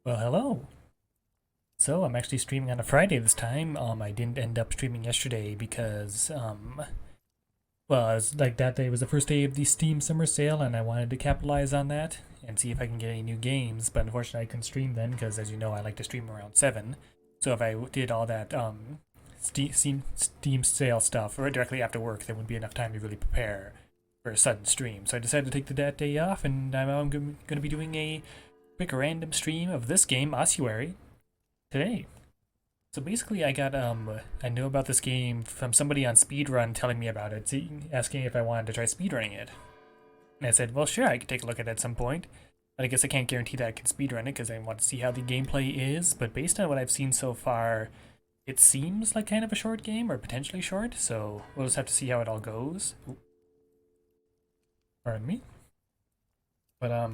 Well, hello. So I'm actually streaming on a Friday this time. I didn't end up streaming yesterday because, well, I was like that day was the first day of the Steam Summer Sale, and I wanted to capitalize on that and see if I can get any new games. But unfortunately, I couldn't stream then because, as you know, I like to stream around 7. So if I did all that Steam Sale stuff right directly after work, there wouldn't be enough time to really prepare for a sudden stream. So I decided to take that day off, and I'm going to be doing a quick random stream of this game, Ossuary, today. So basically, I knew about this game from somebody on speedrun telling me about it, asking if I wanted to try speedrunning it. And I said, well, sure, I could take a look at it at some point. But I guess I can't guarantee that I can speedrun it because I want to see how the gameplay is. But based on what I've seen so far, it seems like kind of a short game, or potentially short. So we'll just have to see how it all goes. Ooh. Pardon me. But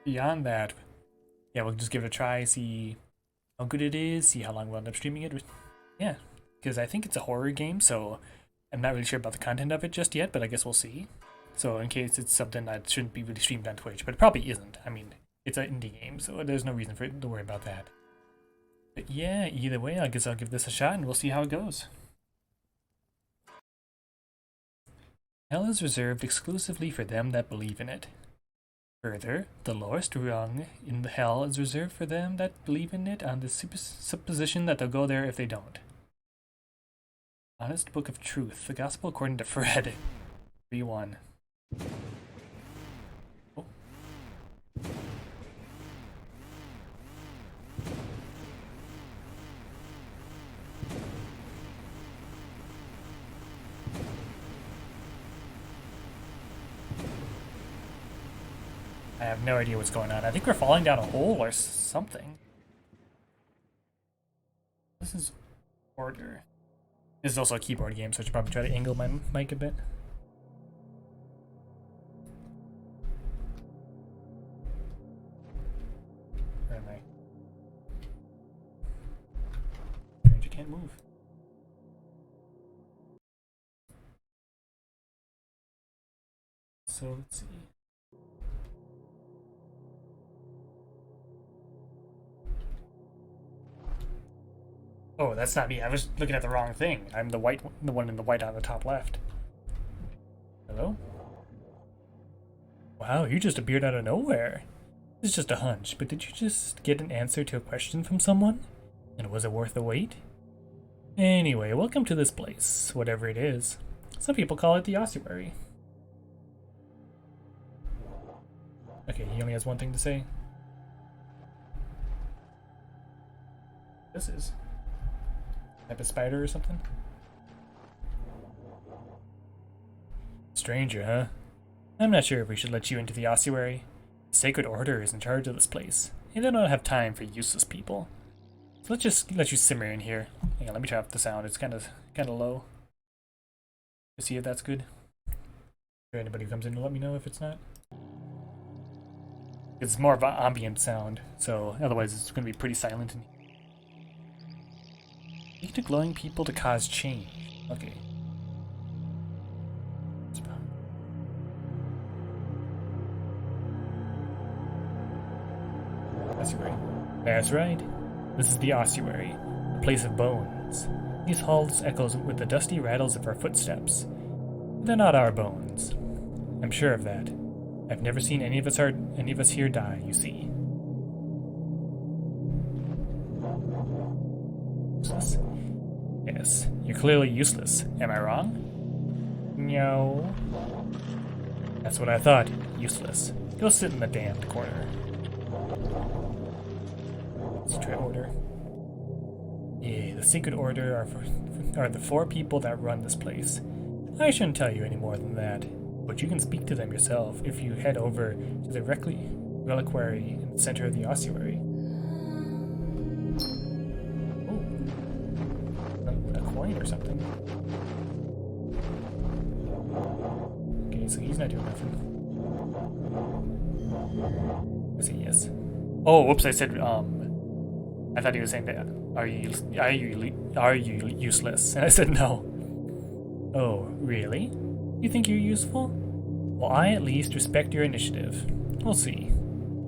beyond that, yeah, we'll just give it a try, see how good it is, see how long we'll end up streaming it. Yeah, because I think it's a horror game, so I'm not really sure about the content of it just yet, but I guess we'll see. So in case it's something that shouldn't be really streamed on Twitch, but it probably isn't. I mean, it's an indie game, so there's no reason for it to worry about that. But yeah, either way, I guess I'll give this a shot and we'll see how it goes. Hell is reserved exclusively for them that believe in it. Further, the lowest rung in the hell is reserved for them that believe in it on the supposition that they'll go there if they don't. Honest Book of Truth, the Gospel according to Fred. 3-1. Oh. I have no idea what's going on. I think we're falling down a hole or something. This is order. This is also a keyboard game, so I should probably try to angle my mic a bit. Where am I? Strange, I can't move. So let's see. Oh, that's not me. I was looking at the wrong thing. I'm the white, the one in the white on the top left. Hello? Wow, you just appeared out of nowhere. This is just a hunch, but did you just get an answer to a question from someone? And was it worth the wait? Anyway, welcome to this place, whatever it is. Some people call it the Ossuary. Okay, he only has one thing to say. This is type of spider or something? Stranger, huh? I'm not sure if we should let you into the ossuary. The Sacred Order is in charge of this place, and they don't have time for useless people. So let's just let you simmer in here. Hang on, let me try up the sound. It's kind of low. To see if that's good. If anybody comes in to let me know if it's not. It's more of an ambient sound, so otherwise it's going to be pretty silent in here. Speak to glowing people to cause change. Okay. Ossuary. That's right. This is the ossuary, a place of bones. These halls echoes with the dusty rattles of our footsteps. They're not our bones. I'm sure of that. I've never seen any of us here die, you see. Useless? Yes, you're clearly useless. Am I wrong? No. That's what I thought. Useless. Go sit in the damned corner. Secret Order. Yeah, the Secret Order are the 4 people that run this place. I shouldn't tell you any more than that, but you can speak to them yourself if you head over to the reliquary in the center of the ossuary. Oh, a coin or something. Okay, so he's not doing nothing. I say yes. Oh, whoops! I said I thought he was saying that. Are you useless? And I said no. Oh, really? You think you're useful? Well, I at least respect your initiative. We'll see.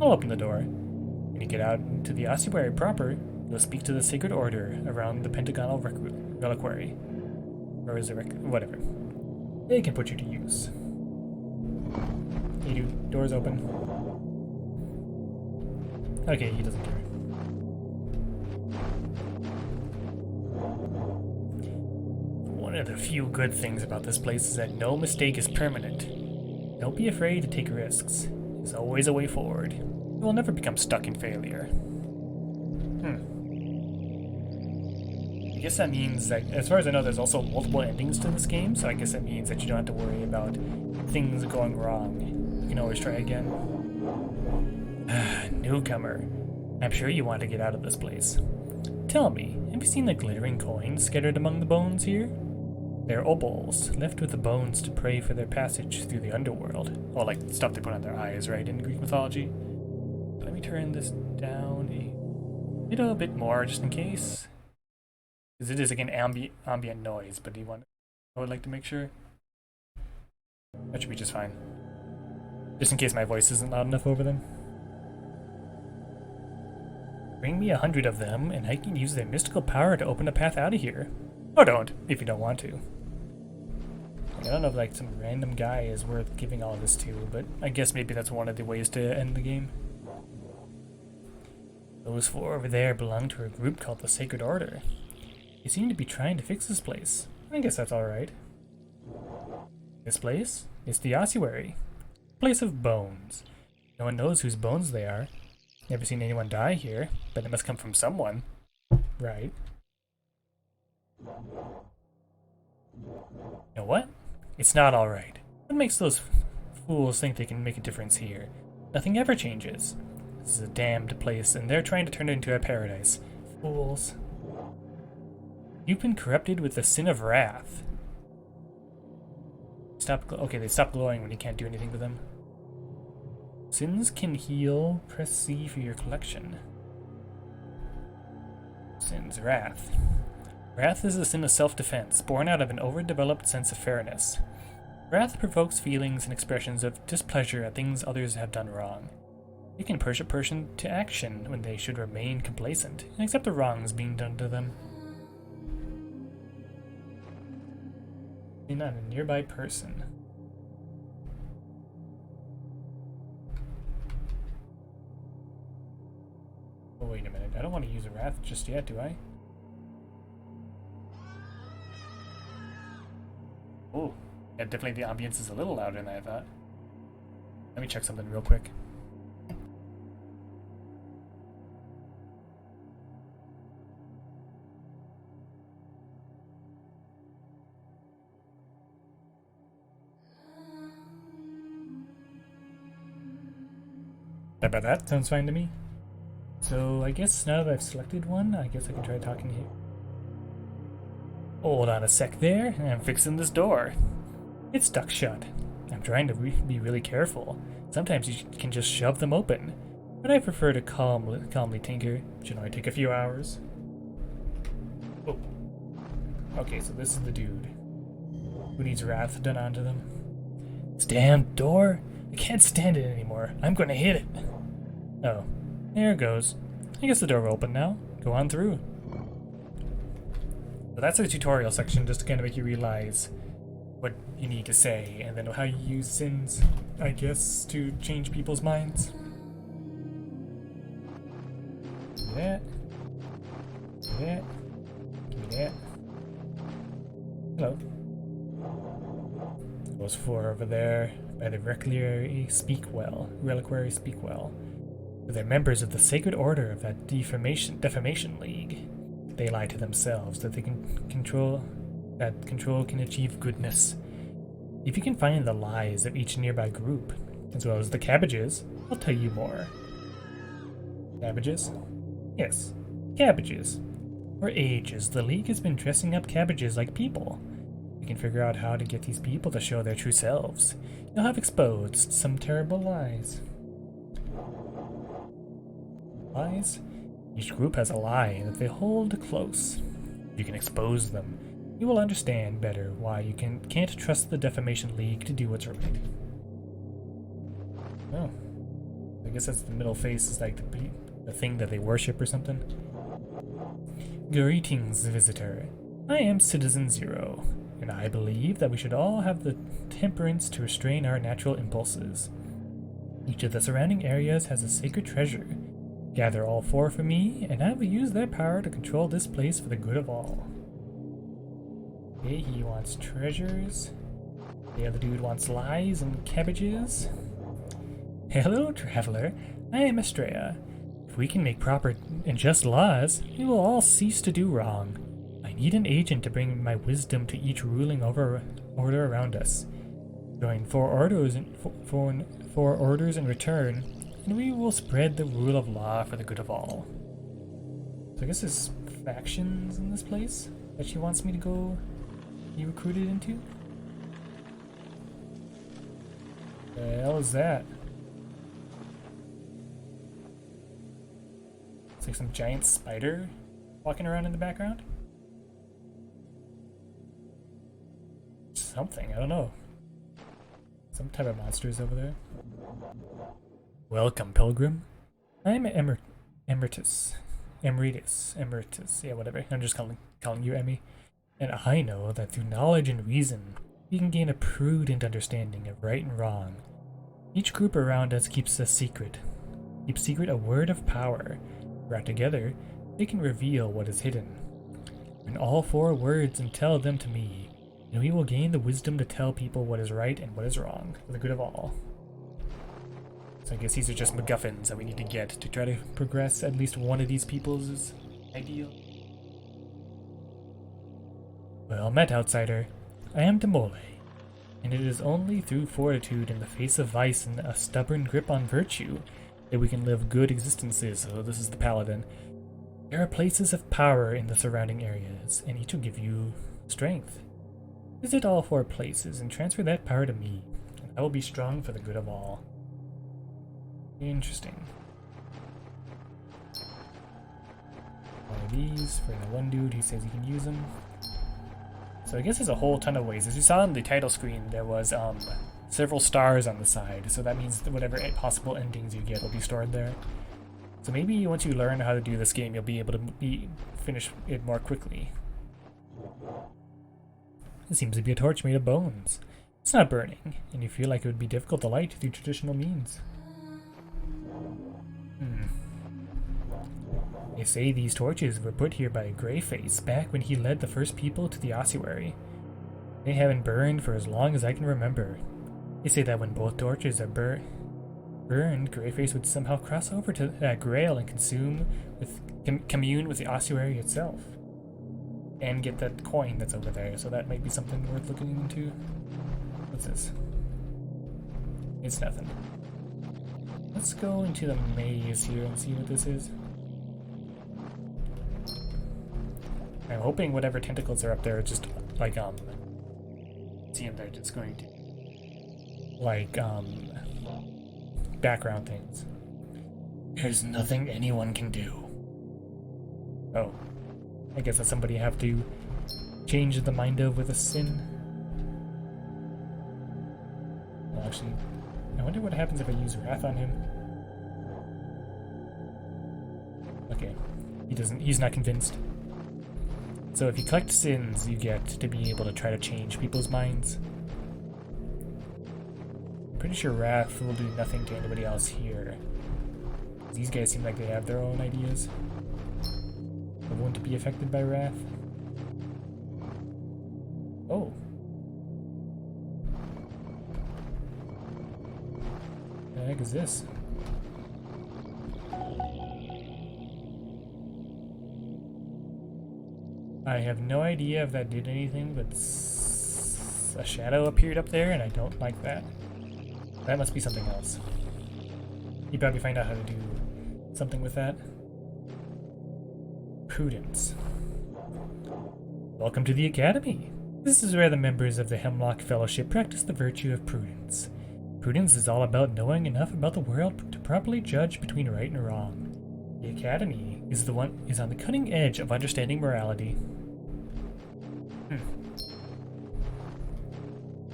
I'll open the door. When you get out into the ossuary proper, you'll speak to the Sacred Order around the Pentagonal Reliquary. Or is it whatever. They can put you to use. Hey, dude, door's open. Okay, he doesn't care. One of the few good things about this place is that no mistake is permanent. Don't be afraid to take risks. There's always a way forward. You will never become stuck in failure. I guess that means that, as far as I know, there's also multiple endings to this game, so I guess that means that you don't have to worry about things going wrong. You can always try again. Newcomer. I'm sure you want to get out of this place. Tell me, have you seen the glittering coins scattered among the bones here? They're opals, left with the bones to pray for their passage through the underworld. Oh, like stuff they put on their eyes, right, in Greek mythology? Let me turn this down a little bit more, just in case. Because it is, again, ambient noise, but I would like to make sure. That should be just fine. Just in case my voice isn't loud enough over them. Bring me 100 of them, and I can use their mystical power to open a path out of here. Or don't, if you don't want to. I don't know if like some random guy is worth giving all this to, but I guess maybe that's one of the ways to end the game. Those 4 over there belong to a group called the Sacred Order. They seem to be trying to fix this place. I guess that's alright. This place? It's the ossuary. Place of bones. No one knows whose bones they are. Never seen anyone die here, but it must come from someone. Right. You know what? It's not alright. What makes those fools think they can make a difference here? Nothing ever changes. This is a damned place, and they're trying to turn it into a paradise. Fools. You've been corrupted with the sin of wrath. Okay, they stop glowing when you can't do anything with them. Sins can heal. Press C for your collection. Sins. Wrath. Wrath is a sin of self-defense, born out of an overdeveloped sense of fairness. Wrath provokes feelings and expressions of displeasure at things others have done wrong. It can push a person to action when they should remain complacent and accept the wrongs being done to them. And on a nearby person. Oh, wait a minute. I don't want to use a wrath just yet, do I? Oh, yeah, definitely the ambience is a little louder than I thought. Let me check something real quick. How about that? Sounds fine to me. So I guess now that I've selected one, I guess I can try talking to you. Hold on a sec there, I'm fixing this door. It's stuck shut. I'm trying to be really careful. Sometimes you can just shove them open, but I prefer to calmly tinker. Should only take a few hours. Oh. Okay, so this is the dude who needs wrath done onto them. This damn door! I can't stand it anymore. I'm gonna hit it. Oh, there it goes. I guess the door will open now. Go on through. So that's the tutorial section, just to kind of make you realize what you need to say, and then how you use sins, I guess, to change people's minds. Give me that. Give me that. Give me that. Hello. Those four over there by the Reliquary Speakwell. They're members of the Sacred Order of that Defamation League. They lie to themselves that they can control can achieve goodness. If you can find the lies of each nearby group, as well as the cabbages, I'll tell you more. Cabbages? Yes, cabbages. For ages, the League has been dressing up cabbages like people. We can figure out how to get these people to show their true selves. You'll have exposed some terrible lies. Lies? Each group has a lie that they hold close. If you can expose them, you will understand better why you can't trust the Defamation League to do what's right. Oh. I guess that's the middle face, is like the thing that they worship or something. Greetings, visitor. I am Citizen Zero, and I believe that we should all have the temperance to restrain our natural impulses. Each of the surrounding areas has a sacred treasure. Gather all four for me, and I will use their power to control this place for the good of all. Okay, he wants treasures. The other dude wants lies and cabbages. Hello, traveler. I am Estrella. If we can make proper and just laws, we will all cease to do wrong. I need an agent to bring my wisdom to each ruling order around us. Join four orders in return, and we will spread the rule of law for the good of all. So I guess there's factions in this place that she wants me to go be recruited into? The hell is that? It's like some giant spider walking around in the background? Something, I don't know. Some type of monsters over there. Welcome, pilgrim. I'm Emeritus, yeah, whatever. I'm just calling you Emmy. And I know that through knowledge and reason, we can gain a prudent understanding of right and wrong. Each group around us keeps a secret. Keep secret a word of power. Brought together, they can reveal what is hidden. Bring all four words and tell them to me, and we will gain the wisdom to tell people what is right and what is wrong, for the good of all. So I guess these are just MacGuffins that we need to get to try to progress at least one of these people's is ideal. Well met, outsider. I am Demole, and it is only through fortitude in the face of vice and a stubborn grip on virtue that we can live good existences. So this is the paladin. There are places of power in the surrounding areas, and each will give you strength. Visit all four places and transfer that power to me, and I will be strong for the good of all. Interesting. One of these for the one dude who says he can use them. So I guess there's a whole ton of ways. As you saw on the title screen, there was several stars on the side, so that means that whatever possible endings you get will be stored there. So maybe once you learn how to do this game, you'll be able to finish it more quickly. It seems to be a torch made of bones. It's not burning, and you feel like it would be difficult to light through traditional means. They say these torches were put here by Greyface back when he led the first people to the Ossuary. They haven't burned for as long as I can remember. They say that when both torches are burned, Greyface would somehow cross over to that grail and commune with the Ossuary itself. And get that coin that's over there, so that might be something worth looking into. What's this? It's nothing. Let's go into the maze here and see what this is. I'm hoping whatever tentacles are up there are just like see them, they're just going to like background things. There's nothing anyone can do. Oh, I guess that somebody have to change the mind of with a sin. Well, actually, I wonder what happens if I use Wrath on him. Okay, he's not convinced. So if you collect sins, you get to be able to try to change people's minds. I'm pretty sure wrath will do nothing to anybody else here. These guys seem like they have their own ideas. They won't be affected by wrath. Oh. What the heck is this? I have no idea if that did anything, but a shadow appeared up there, and I don't like that. That must be something else. You probably find out how to do something with that. Prudence. Welcome to the Academy. This is where the members of the Hemlock Fellowship practice the virtue of prudence. Prudence is all about knowing enough about the world to properly judge between right and wrong. The Academy is on the cutting edge of understanding morality.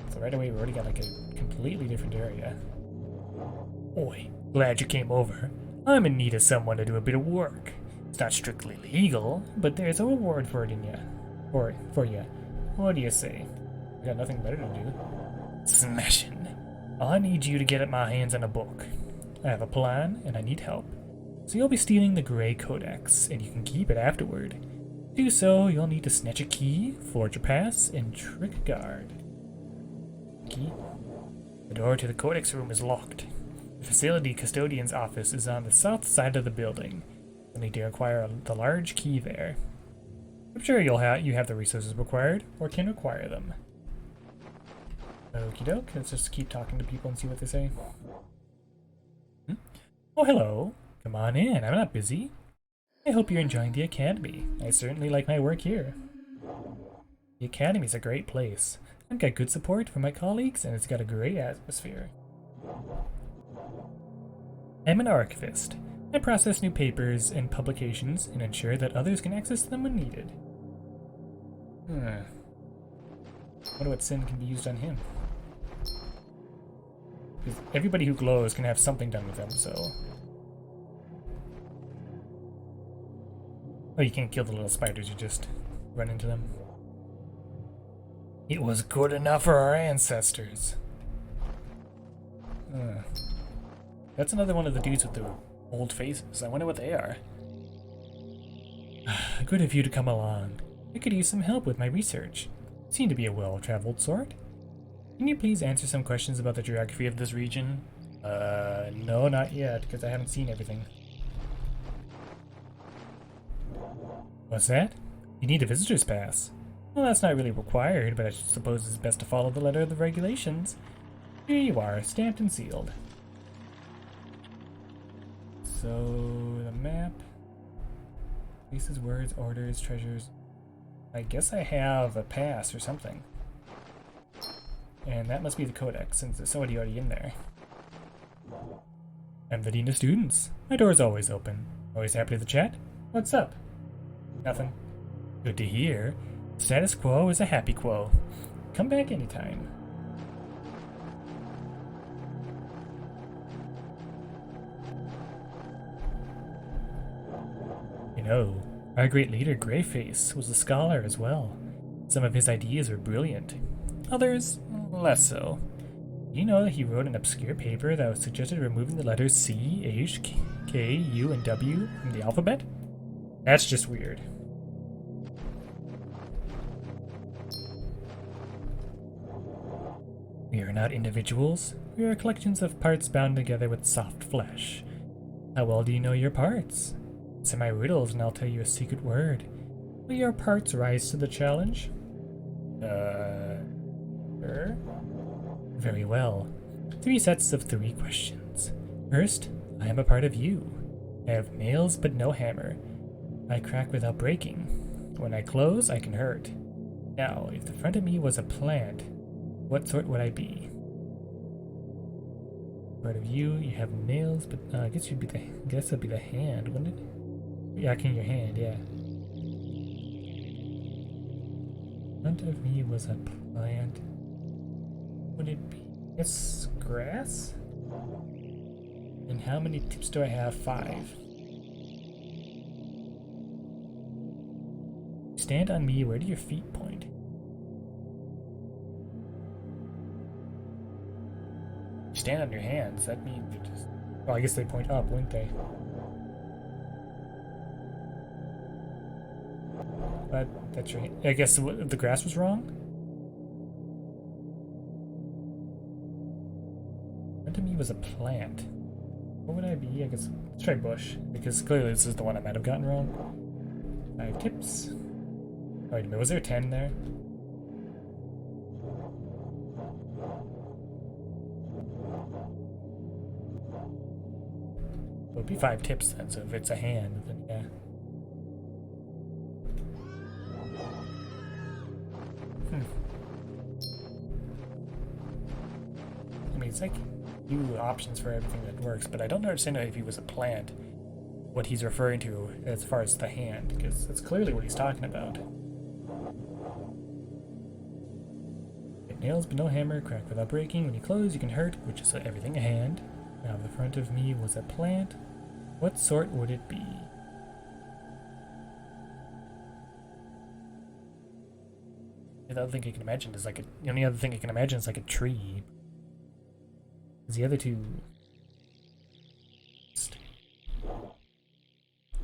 So right away we already got like a completely different area. Oi, glad you came over. I'm in need of someone to do a bit of work. It's not strictly legal, but there's a reward for it for you. What do you say? I got nothing better to do. Smashing. I need you to get my hands on a book. I have a plan, and I need help. So you'll be stealing the Grey Codex, and you can keep it afterward. To do so, you'll need to snatch a key, forge a pass, and trick a guard. Key? The door to the Codex room is locked. The facility custodian's office is on the south side of the building. You'll need to acquire the large key there. I'm sure you have the resources required, or can acquire them. Okie doke, let's just keep talking to people and see what they say. Oh, hello. Come on in, I'm not busy. I hope you're enjoying the Academy. I certainly like my work here. The Academy's a great place. I've got good support from my colleagues, and it's got a great atmosphere. I'm an archivist. I process new papers and publications and ensure that others can access them when needed. Wonder what sin can be used on him. Because everybody who glows can have something done with them, so... Oh, you can't kill the little spiders, you just run into them. It was good enough for our ancestors. That's another one of the dudes with the old faces. I wonder what they are. Good of you to come along. I could use some help with my research. You seem to be a well-traveled sort. Can you please answer some questions about the geography of this region? No, not yet, because I haven't seen everything. What's that? You need a visitor's pass. Well, that's not really required, but I suppose it's best to follow the letter of the regulations. Here you are, stamped and sealed. So, the map. Places, words, orders, treasures. I guess I have a pass or something. And that must be the codex, since there's somebody already in there. I'm the Dean of Students. My door's always open. Always happy to chat. What's up? Nothing. Good to hear. Status quo is a happy quo. Come back anytime. You know, our great leader Greyface was a scholar as well. Some of his ideas were brilliant. Others, less so. You know that he wrote an obscure paper that suggested removing the letters C, H, K, U, and W from the alphabet? That's just weird. We are not individuals. We are collections of parts bound together with soft flesh. How well do you know your parts? Answer my riddles and I'll tell you a secret word. Will your parts rise to the challenge? Sure. Very well. 3 sets of 3 questions. First, I am a part of you. I have nails but no hammer. I crack without breaking. When I close, I can hurt. Now, if the front of me was a plant, what sort would I be? Part of you, you have nails, but I guess you'd be that'd be the hand, wouldn't it? Yeah, in your hand, yeah. Front of me was a plant. Would it be? It's grass? And how many tips do I have? 5. stand on me, where do your feet point? You stand on your hands, that means you just... Well, I guess they point up, wouldn't they? But that's your... I guess the grass was wrong? Front of me was a plant. What would I be? I guess let's try bush, because clearly this is the one I might have gotten wrong. 5 tips. Oh, wait a minute, was there 10 there? It would be 5 tips then, so if it's a hand, then yeah. I mean, it's like few options for everything that works, but I don't understand if he was a plant, what he's referring to as far as the hand, because that's clearly what he's talking about. It nails but no hammer, crack without breaking. When you close, you can hurt, which is everything a hand. Now, the front of me was a plant. What sort would it be? The other thing I can imagine is like the only other thing I can imagine is like a tree. Because the other two,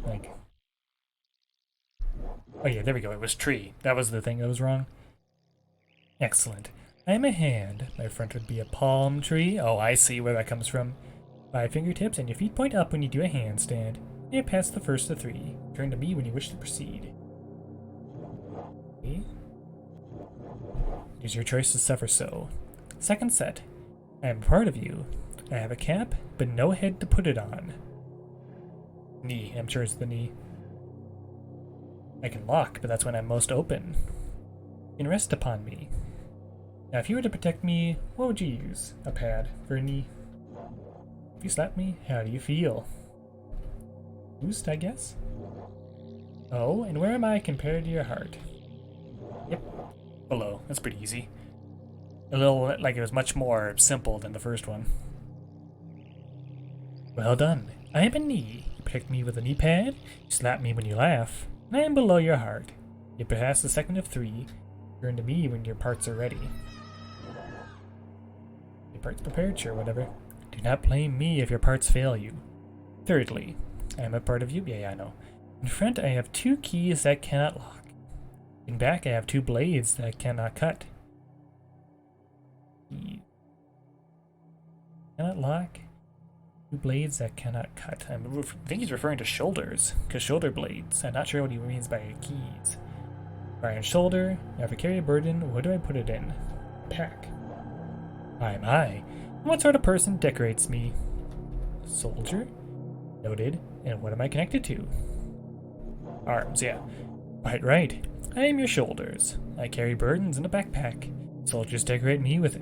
like, oh yeah, there we go. It was tree. That was the thing that was wrong. Excellent. I am a hand. My front would be a palm tree. Oh, I see where that comes from. 5 fingertips, and your feet point up when you do a handstand. You pass the first of 3. Turn to me when you wish to proceed. Okay. It is your choice to suffer so. Second set. I am part of you. I have a cap, but no head to put it on. Knee. I'm sure it's the knee. I can lock, but that's when I'm most open. You can rest upon me. Now, if you were to protect me, what would you use? A pad for a knee? If you slap me, how do you feel? Boost, I guess? Oh, and where am I compared to your heart? Yep, below. That's pretty easy. A little, like it was much more simple than the first one. Well done. I am a knee. You protect me with a knee pad, you slap me when you laugh, and I am below your heart. You pass the second of 3. Turn to me when your parts are ready. Your parts prepared? Sure, whatever. Do not blame me if your parts fail you. Thirdly, I am a part of you. Yeah, I know. In front, I have 2 keys that cannot lock. In back, I have 2 blades that cannot cut. Cannot lock. 2 blades that cannot cut. I think he's referring to shoulders, because shoulder blades. I'm not sure what he means by keys. Iron shoulder. I have to carry a burden. Where do I put it in? Pack. I. What sort of person decorates me? Soldier? Noted. And what am I connected to? Arms, yeah. Quite right. I am your shoulders. I carry burdens in a backpack. Soldiers decorate me with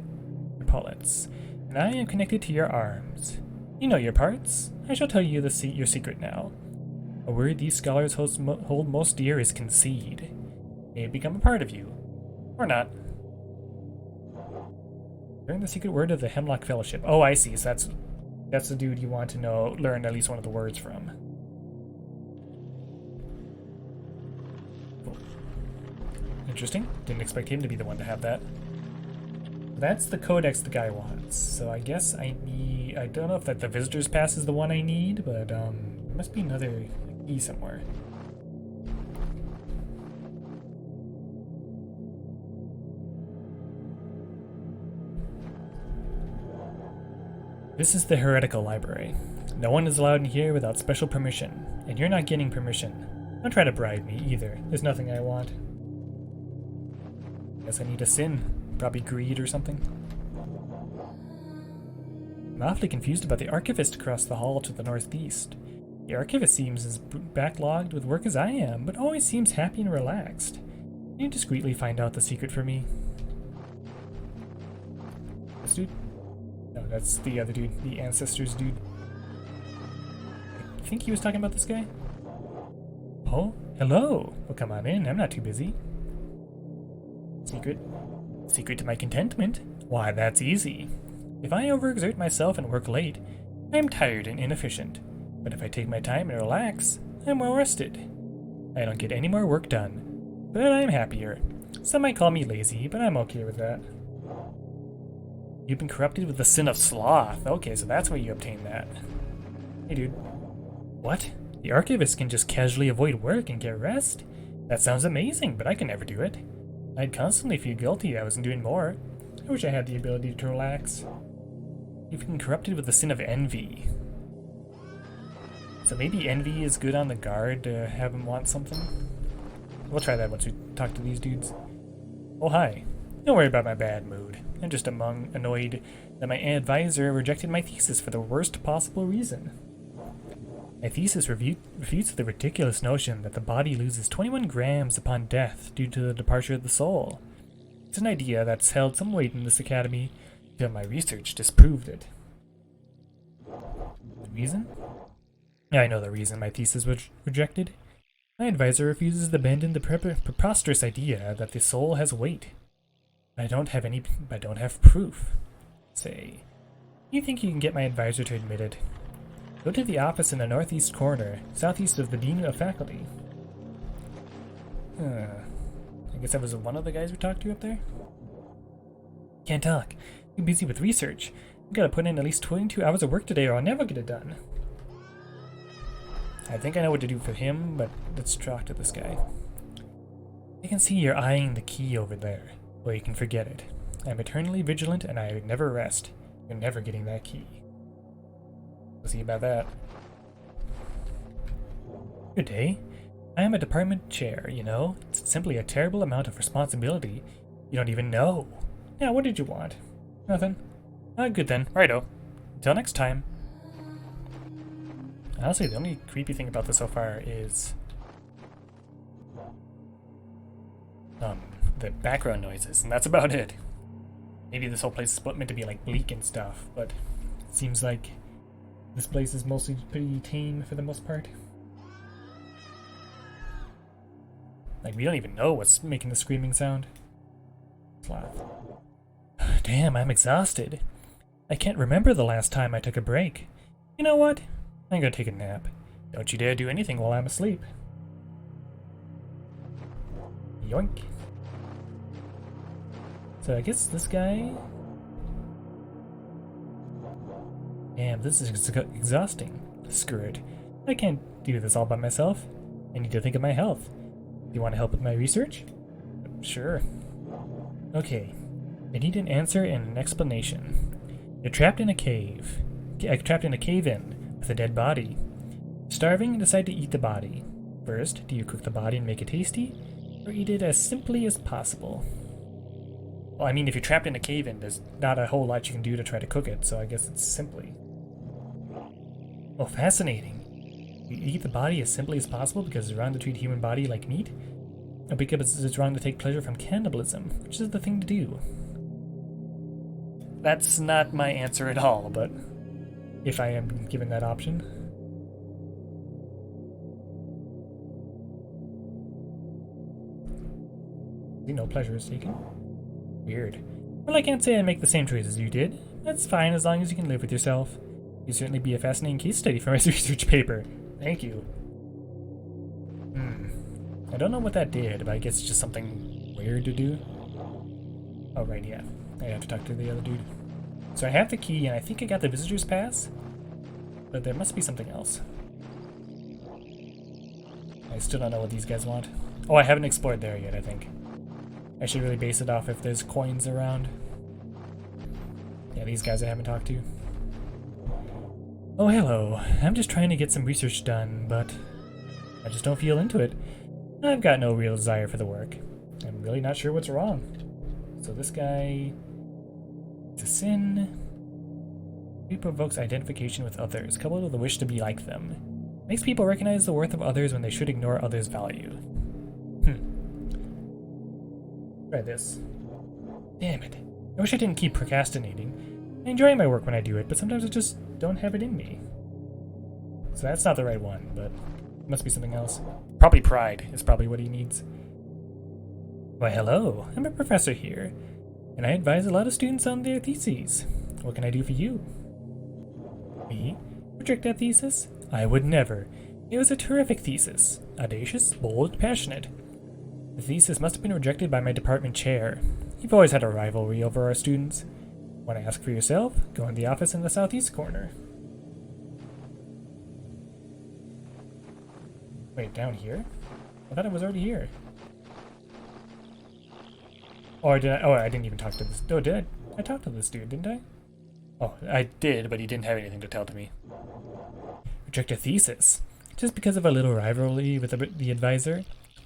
epaulets. And I am connected to your arms. You know your parts. I shall tell you your secret now. A word these scholars hold most dear is concede. May it become a part of you. Or not. Learn the secret word of the Hemlock Fellowship. Oh, I see. So that's the dude you want to know, learn at least one of the words from. Cool. Interesting. Didn't expect him to be the one to have that. That's the codex the guy wants. So I guess I don't know if the visitor's pass is the one I need, but there must be another key somewhere. This is the heretical library. No one is allowed in here without special permission, and you're not getting permission. Don't try to bribe me either. There's nothing I want. Guess I need a sin. Probably greed or something. I'm awfully confused about the archivist across the hall to the northeast. The archivist seems as backlogged with work as I am, but always seems happy and relaxed. Can you discreetly find out the secret for me? This dude? No, that's the other dude, the ancestors dude. I think he was talking about this guy. Oh, hello. Well, come on in. I'm not too busy. Secret? Secret to my contentment? Why, that's easy. If I overexert myself and work late, I'm tired and inefficient. But if I take my time and relax, I'm well rested. I don't get any more work done. but I'm happier. Some might call me lazy, but I'm okay with that. You've been corrupted with the sin of sloth. Okay, so that's where you obtain that. Hey, dude. What? The archivist can just casually avoid work and get rest? That sounds amazing, but I can never do it. I'd constantly feel guilty I wasn't doing more. I wish I had the ability to relax. You've been corrupted with the sin of envy. So maybe envy is good on the guard to have him want something? We'll try that once we talk to these dudes. Oh, hi. Don't worry about my bad mood. I'm just annoyed that my advisor rejected my thesis for the worst possible reason. My thesis refutes the ridiculous notion that the body loses 21 grams upon death due to the departure of the soul. It's an idea that's held some weight in this academy until my research disproved it. The reason? Yeah, I know the reason my thesis was rejected. My advisor refuses to abandon the preposterous idea that the soul has weight. I don't have proof. Say, you think you can get my advisor to admit it? Go to the office in the northeast corner, southeast of the Dean of Faculty. I guess that was one of the guys we talked to up there? Can't talk. Too busy with research. I've got to put in at least 22 hours of work today or I'll never get it done. I think I know what to do for him, but let's talk to this guy. I can see you're eyeing the key over there. Well, you can forget it. I'm eternally vigilant and I never rest. You're never getting that key. We'll see about that. Good day. I am a department chair, you know? It's simply a terrible amount of responsibility. You don't even know. Now, what did you want? Nothing. Good then. Righto. Until next time. Honestly, the only creepy thing about this so far is the background noises, and that's about it. Maybe this whole place is meant to be like bleak and stuff, but it seems like this place is mostly pretty tame for the most part. Like, we don't even know what's making the screaming sound. Sloth. Damn, I'm exhausted. I can't remember the last time I took a break. You know what? I'm gonna take a nap. Don't you dare do anything while I'm asleep. Yoink. So I guess this guy... Damn, this is exhausting. Screw it. I can't do this all by myself. I need to think of my health. Do you want to help with my research? Sure. Okay. I need an answer and an explanation. You're trapped in a cave. Trapped in a cave-in with a dead body. Starving and decide to eat the body. First, do you cook the body and make it tasty? Or eat it as simply as possible? Well, I mean, if you're trapped in a cave-in, there's not a whole lot you can do to try to cook it, so I guess it's simply. Oh, fascinating. You eat the body as simply as possible because it's wrong to treat human body like meat? Or because it's wrong to take pleasure from cannibalism, which is the thing to do? That's not my answer at all, but if I am given that option. No pleasure is taken. Weird. Well, I can't say I make the same choice as you did. That's fine as long as you can live with yourself. You'd certainly be a fascinating case study for my research paper. Thank you. I don't know what that did, but I guess it's just something weird to do. Oh, right, yeah. I have to talk to the other dude. So I have the key, and I think I got the visitor's pass. But there must be something else. I still don't know what these guys want. Oh, I haven't explored there yet, I think. I should really base it off if there's coins around. Yeah, these guys I haven't talked to. Oh, hello. I'm just trying to get some research done, but I just don't feel into it. I've got no real desire for the work. I'm really not sure what's wrong. So this guy... It's a sin. It provokes identification with others, coupled with a wish to be like them. Makes people recognize the worth of others when they should ignore others' value. Try this. Damn it. I wish I didn't keep procrastinating. I enjoy my work when I do it, but sometimes I just don't have it in me. So that's not the right one, but it must be something else. Probably pride is probably what he needs. Why, hello. I'm a professor here, and I advise a lot of students on their theses. What can I do for you? Me? Reject that thesis? I would never. It was a terrific thesis. Audacious, bold, passionate. The thesis must have been rejected by my department chair. You've always had a rivalry over our students. Want to ask for yourself? Go in the office in the southeast corner. Wait, down here? I thought it was already here. Or did I? Oh, I didn't even talk to this. Oh, did I? I talked to this dude, didn't I? Oh, I did, but he didn't have anything to tell to me. Reject a thesis. Just because of a little rivalry with the advisor?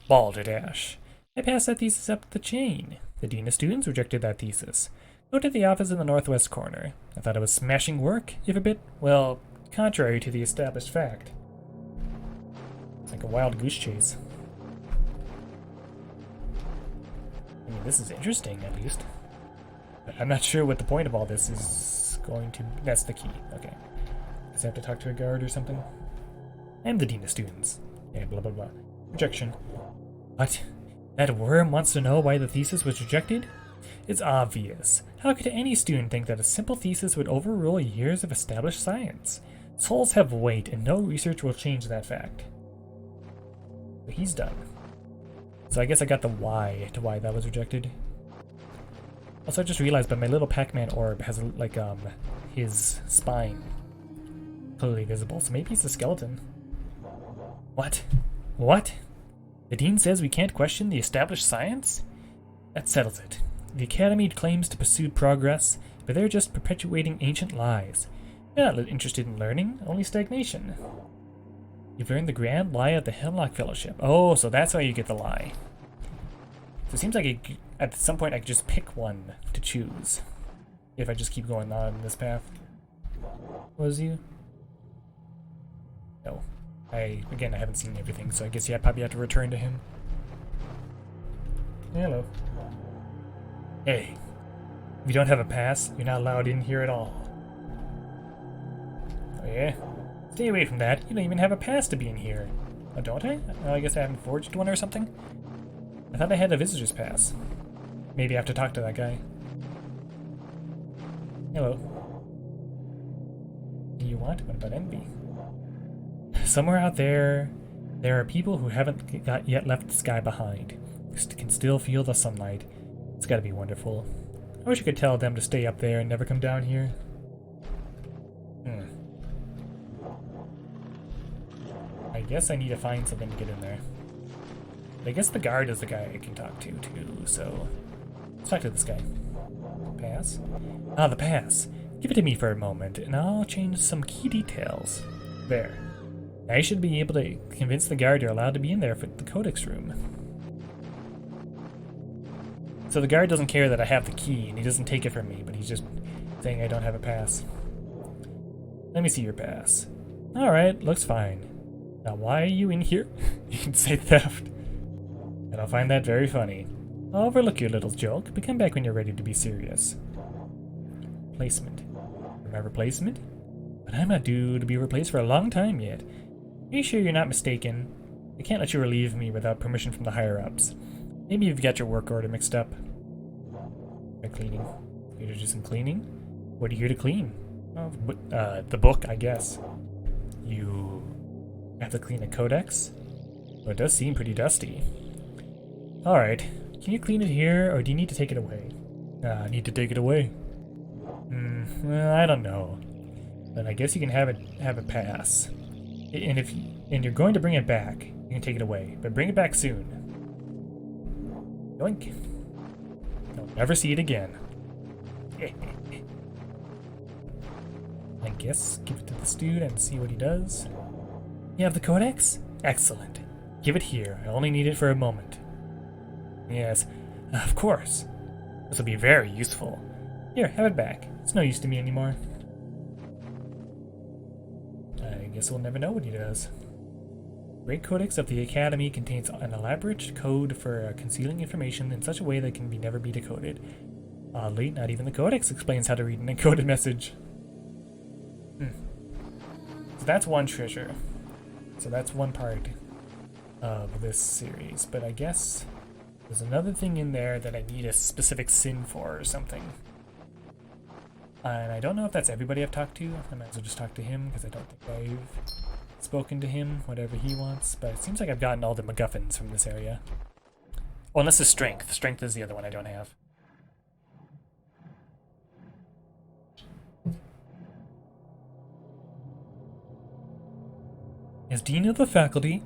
Balderdash. I passed that thesis up the chain. The dean of students rejected that thesis. Go to the office in the northwest corner. I thought it was smashing work, if a bit, well, contrary to the established fact. It's like a wild goose chase. I mean, this is interesting, at least. But I'm not sure what the point of all this is going to... That's the key. Okay. Does I have to talk to a guard or something? I'm the dean of students. Yeah, blah, blah, blah. Rejection. What? That worm wants to know why the thesis was rejected? It's obvious. How could any student think that a simple thesis would overrule years of established science? Souls have weight, and no research will change that fact. But he's done. So I guess I got the why to why that was rejected. Also, I just realized, but my little Pac-Man orb has, like, his spine clearly visible, so maybe it's a skeleton. What? What? The dean says we can't question the established science? That settles it. The Academy claims to pursue progress, but they're just perpetuating ancient lies. They're not interested in learning, only stagnation. You've earned the grand lie of the Hemlock Fellowship. Oh, so that's why you get the lie. So it seems like at some point I could just pick one to choose. If I just keep going on this path. Was you? No. Again, I haven't seen everything, so I guess I probably have to return to him. Hello. Hey. If you don't have a pass, you're not allowed in here at all. Oh yeah? Stay away from that. You don't even have a pass to be in here. Oh, don't I? Oh, I guess I haven't forged one or something? I thought I had a visitor's pass. Maybe I have to talk to that guy. Hello. What do you want? What about envy? Somewhere out there, there are people who haven't yet left the sky behind. Can still feel the sunlight. It's gotta be wonderful. I wish I could tell them to stay up there and never come down here. I guess I need to find something to get in there. But I guess the guard is the guy I can talk to, too, so... Let's talk to this guy. Pass? Ah, the pass. Give it to me for a moment, and I'll change some key details. There. I should be able to convince the guard you're allowed to be in there for the codex room. So the guard doesn't care that I have the key, and he doesn't take it from me, but he's just saying I don't have a pass. Let me see your pass. Alright, looks fine. Now why are you in here? You can say theft. And I'll find that very funny. I'll overlook your little joke, but come back when you're ready to be serious. Placement. Remember placement? But I'm not due to be replaced for a long time yet. Are you sure you're not mistaken? I can't let you relieve me without permission from the higher-ups. Maybe you've got your work order mixed up. Try cleaning. Here to do some cleaning? What are you here to clean? Oh, the book, I guess. You have to clean a codex? Well, it does seem pretty dusty. Alright. Can you clean it here, or do you need to take it away? I need to take it away. Well, I don't know. But I guess you can have a pass. And you're going to bring it back, you can take it away. But bring it back soon. Yoink. You'll never see it again. I guess give it to this dude and see what he does. You have the codex? Excellent. Give it here. I only need it for a moment. Yes, of course. This will be very useful. Here, have it back. It's no use to me anymore. I guess we'll never know what he does. Great Codex of the Academy contains an elaborate code for concealing information in such a way that can never be decoded. Oddly, not even the Codex explains how to read an encoded message. So that's one treasure. So that's one part of this series. But I guess there's another thing in there that I need a specific sin for or something. And I don't know if that's everybody I've talked to. I might as well just talk to him because I don't think I've spoken to him, whatever he wants. But it seems like I've gotten all the MacGuffins from this area. Well, this is strength. Strength is the other one I don't have. As Dean of the Faculty,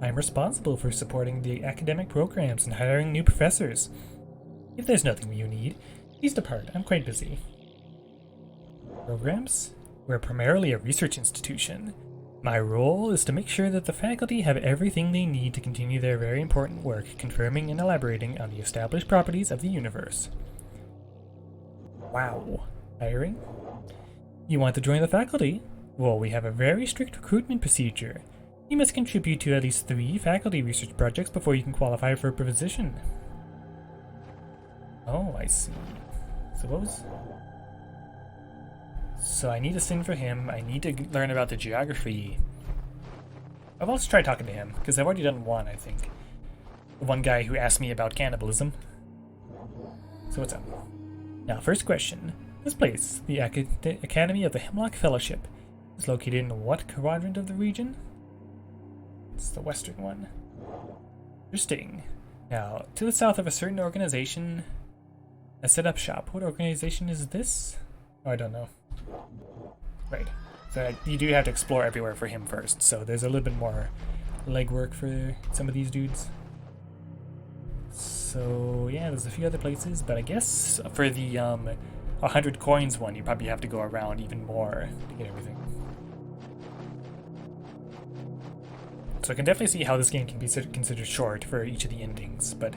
I am responsible for supporting the academic programs and hiring new professors. If there's nothing you need, please depart. I'm quite busy. Programs? We're primarily a research institution. My role is to make sure that the faculty have everything they need to continue their very important work confirming and elaborating on the established properties of the universe. Wow. Hiring? You want to join the faculty? Well, we have a very strict recruitment procedure. You must contribute to at least 3 faculty research projects before you can qualify for a position. Oh, I see. So what was... So I need to sing for him. I need to learn about the geography. I'll also try talking to him, because I've already done one, I think. The one guy who asked me about cannibalism. So what's up? Now, first question. This place, the Academy of the Hemlock Fellowship, is located in what quadrant of the region? It's the western one. Interesting. Now, to the south of a certain organization, a set-up shop. What organization is this? Oh, I don't know. Right. So you do have to explore everywhere for him first, so there's a little bit more legwork for some of these dudes. So yeah, there's a few other places, but I guess for the 100 coins one, you probably have to go around even more to get everything. So I can definitely see how this game can be considered short for each of the endings, but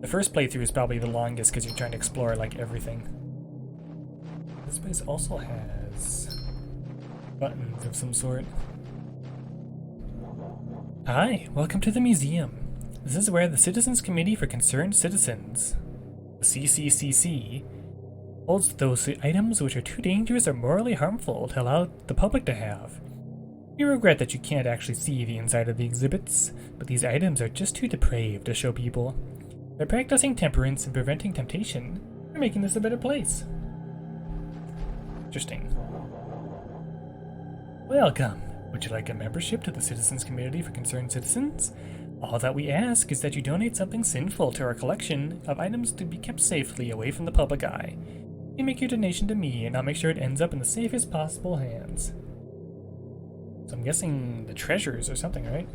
the first playthrough is probably the longest because you're trying to explore like everything. This place also has buttons of some sort. Hi, welcome to the museum. This is where the Citizens Committee for Concerned Citizens, the CCCC, holds those items which are too dangerous or morally harmful to allow the public to have. We regret that you can't actually see the inside of the exhibits, but these items are just too depraved to show people. By practicing temperance and preventing temptation, we're making this a better place. Interesting. Welcome. Would you like a membership to the Citizens Committee for Concerned Citizens? All that we ask is that you donate something sinful to our collection of items to be kept safely away from the public eye. You make your donation to me, and I'll make sure it ends up in the safest possible hands. So I'm guessing the treasures or something, right?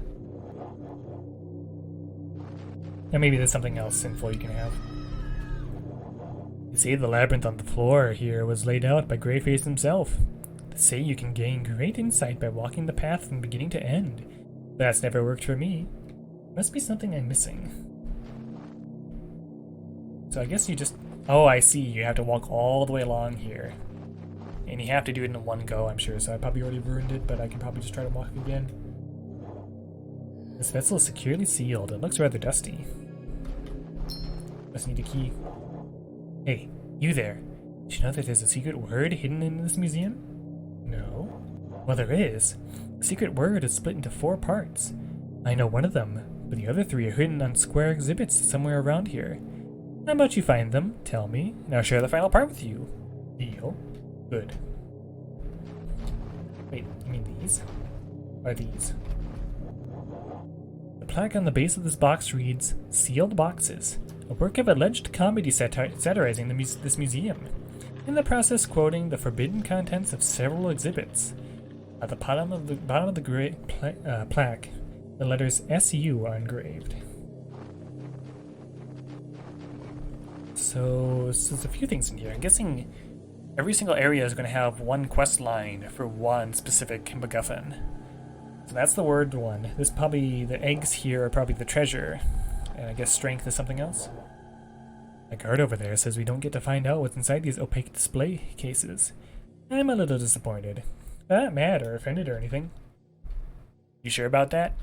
Or maybe there's something else sinful you can have. You see, the labyrinth on the floor here was laid out by Greyface himself. They say you can gain great insight by walking the path from beginning to end. But that's never worked for me. Must be something I'm missing. So I guess you just... Oh, I see. You have to walk all the way along here. And you have to do it in one go, I'm sure. So I probably already ruined it, but I can probably just try to walk again. This vessel is securely sealed. It looks rather dusty. Must need a key. Hey, you there. Did you know that there's a secret word hidden in this museum? No. Well, there is. The secret word is split into 4 parts. I know one of them, but the other 3 are hidden on square exhibits somewhere around here. How about you find them, tell me, and I'll share the final part with you. Deal? Good. Wait, you mean these? Are these? The plaque on the base of this box reads, Sealed Boxes, a work of alleged comedy satirizing this museum, in the process quoting the forbidden contents of several exhibits. At the bottom of the plaque, the letters SU are engraved. So there's a few things in here. I'm guessing every single area is going to have one quest line for one specific MacGuffin. So that's the word one. This probably, the eggs here are probably the treasure. And I guess strength is something else. The guard over there says we don't get to find out what's inside these opaque display cases. I'm a little disappointed. Not mad or offended or anything. You sure about that?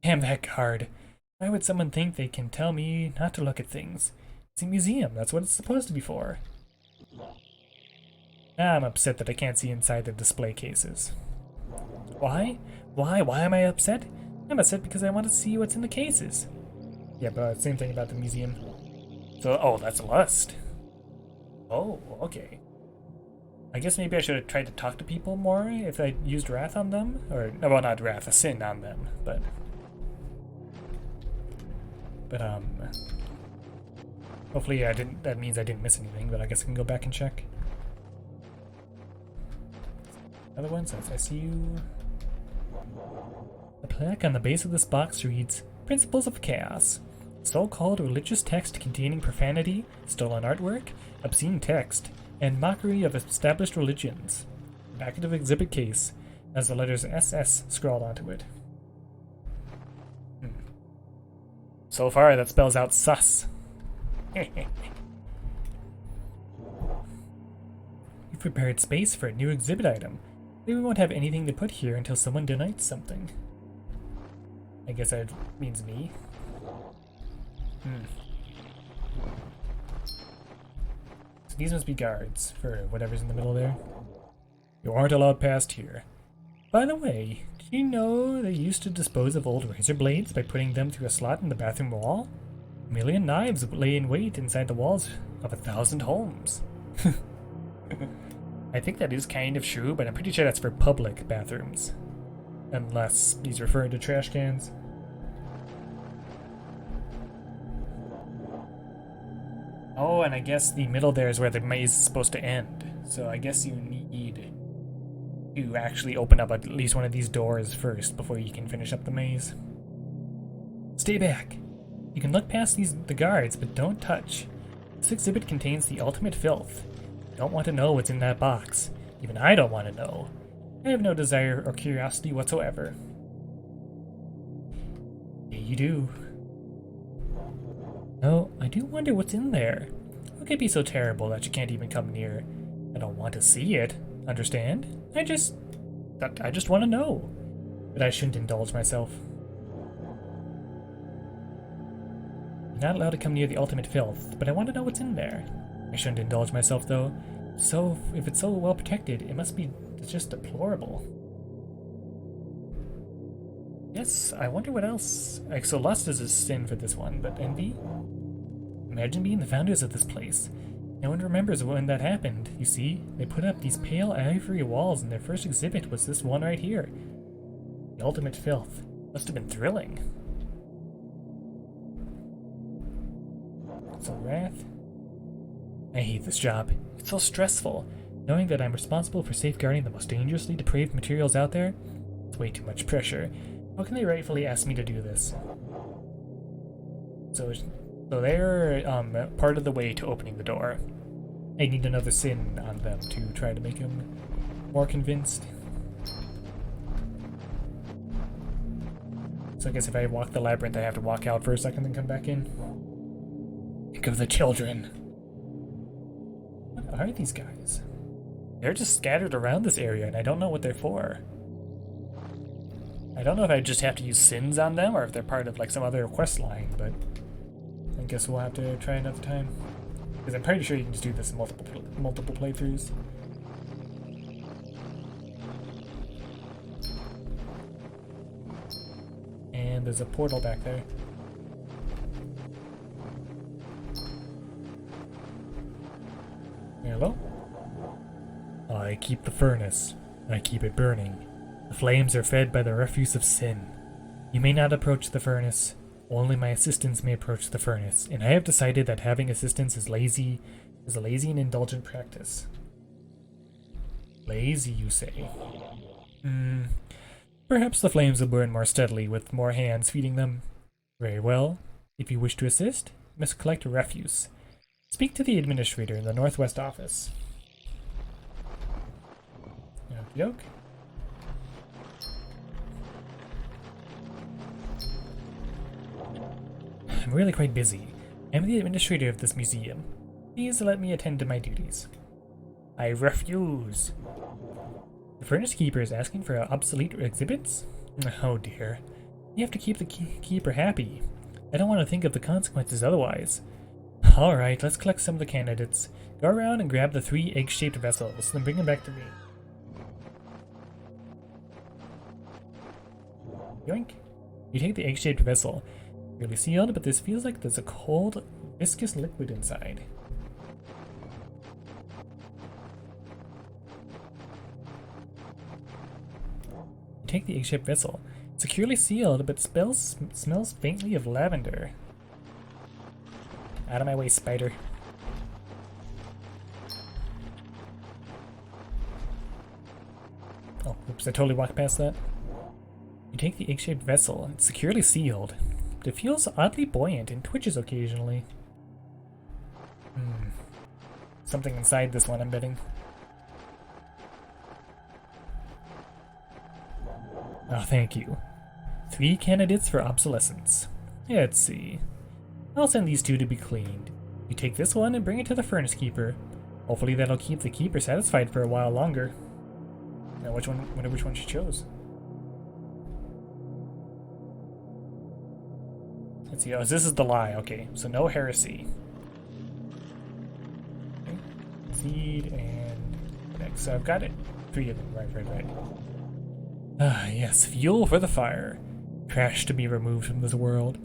Damn that guard. Why would someone think they can tell me not to look at things? It's a museum, that's what it's supposed to be for. I'm upset that I can't see inside the display cases. Why? Why am I upset? I'm upset because I want to see what's in the cases. Yeah, but same thing about the museum. So, oh, that's lust. Oh, okay. I guess maybe I should have tried to talk to people more if I used wrath on them. Or, well, not wrath, a sin on them, but... But hopefully I didn't. That means I didn't miss anything. But I guess I can go back and check. Another one says, "I see you." The plaque on the base of this box reads, "Principles of Chaos." So-called religious text containing profanity, stolen artwork, obscene text, and mockery of established religions. Back of the exhibit case has the letters SS scrawled onto it. So far, that spells out sus. You've prepared space for a new exhibit item. We won't have anything to put here until someone donates something. I guess that means me. So these must be guards for whatever's in the middle there. You aren't allowed past here. By the way, did you know they used to dispose of old razor blades by putting them through a slot in the bathroom wall? 1,000,000 knives lay in wait inside the walls of 1,000 homes. I think that is kind of true, but I'm pretty sure that's for public bathrooms. Unless he's referring to trash cans. Oh, and I guess the middle there is where the maze is supposed to end. So I guess you need to actually open up at least one of these doors first before you can finish up the maze. Stay back. You can look past the guards, but don't touch. This exhibit contains the ultimate filth. You don't want to know what's in that box. Even I don't want to know. I have no desire or curiosity whatsoever. Yeah, you do. Oh, I do wonder what's in there. What could be so terrible that you can't even come near? I don't want to see it, understand? I just want to know. But I shouldn't indulge myself. I'm not allowed to come near the ultimate filth, but I want to know what's in there. I shouldn't indulge myself, though. So, if it's so well protected, it must be just deplorable. Yes, I wonder what else. So lust is a sin for this one, but envy? Imagine being the founders of this place. No one remembers when that happened, you see. They put up these pale ivory walls and their first exhibit was this one right here. The ultimate filth. Must have been thrilling. So wrath? I hate this job. It's so stressful. Knowing that I'm responsible for safeguarding the most dangerously depraved materials out there, it's way too much pressure. How can they rightfully ask me to do this? So they're part of the way to opening the door. I need another sin on them to try to make them more convinced. So I guess if I walk the labyrinth, I have to walk out for a second and come back in. Think of the children. What are these guys? They're just scattered around this area, and I don't know what they're for. I don't know if I just have to use sins on them, or if they're part of like some other quest line, but I guess we'll have to try another time. Because I'm pretty sure you can just do this in multiple playthroughs. And there's a portal back there. Hello? I keep the furnace. I keep it burning. The flames are fed by the refuse of sin. You may not approach the furnace. Only my assistants may approach the furnace, and I have decided that having assistants is a lazy and indulgent practice. Lazy, you say? Perhaps the flames will burn more steadily with more hands feeding them. Very well. If you wish to assist, you must collect refuse. Speak to the administrator in the Northwest office. Okie doke. I'm really quite busy. I'm the administrator of this museum. Please let me attend to my duties. I refuse. The furnace keeper is asking for obsolete exhibits? Oh dear. You have to keep the keeper happy. I don't want to think of the consequences otherwise. Alright, let's collect some of the candidates. Go around and grab the 3 egg-shaped vessels, then bring them back to me. Yoink. You take the egg-shaped vessel. Really sealed, but this feels like there's a cold, viscous liquid inside. Take the egg-shaped vessel. Securely sealed, but smells faintly of lavender. Out of my way, spider. Oh, oops, I totally walked past that. You take the egg-shaped vessel. It's securely sealed, but it feels oddly buoyant and twitches occasionally. Something inside this one, I'm betting. Oh, thank you. 3 candidates for obsolescence. Let's see. I'll send these 2 to be cleaned. You take this one and bring it to the furnace keeper. Hopefully that'll keep the keeper satisfied for a while longer. Now wonder which one she chose. Let's see. Oh, this is the lie. Okay, so no heresy. Okay. Seed and next. So I've got it. 3 of them. Right. Ah, yes. Fuel for the fire. Trash to be removed from this world.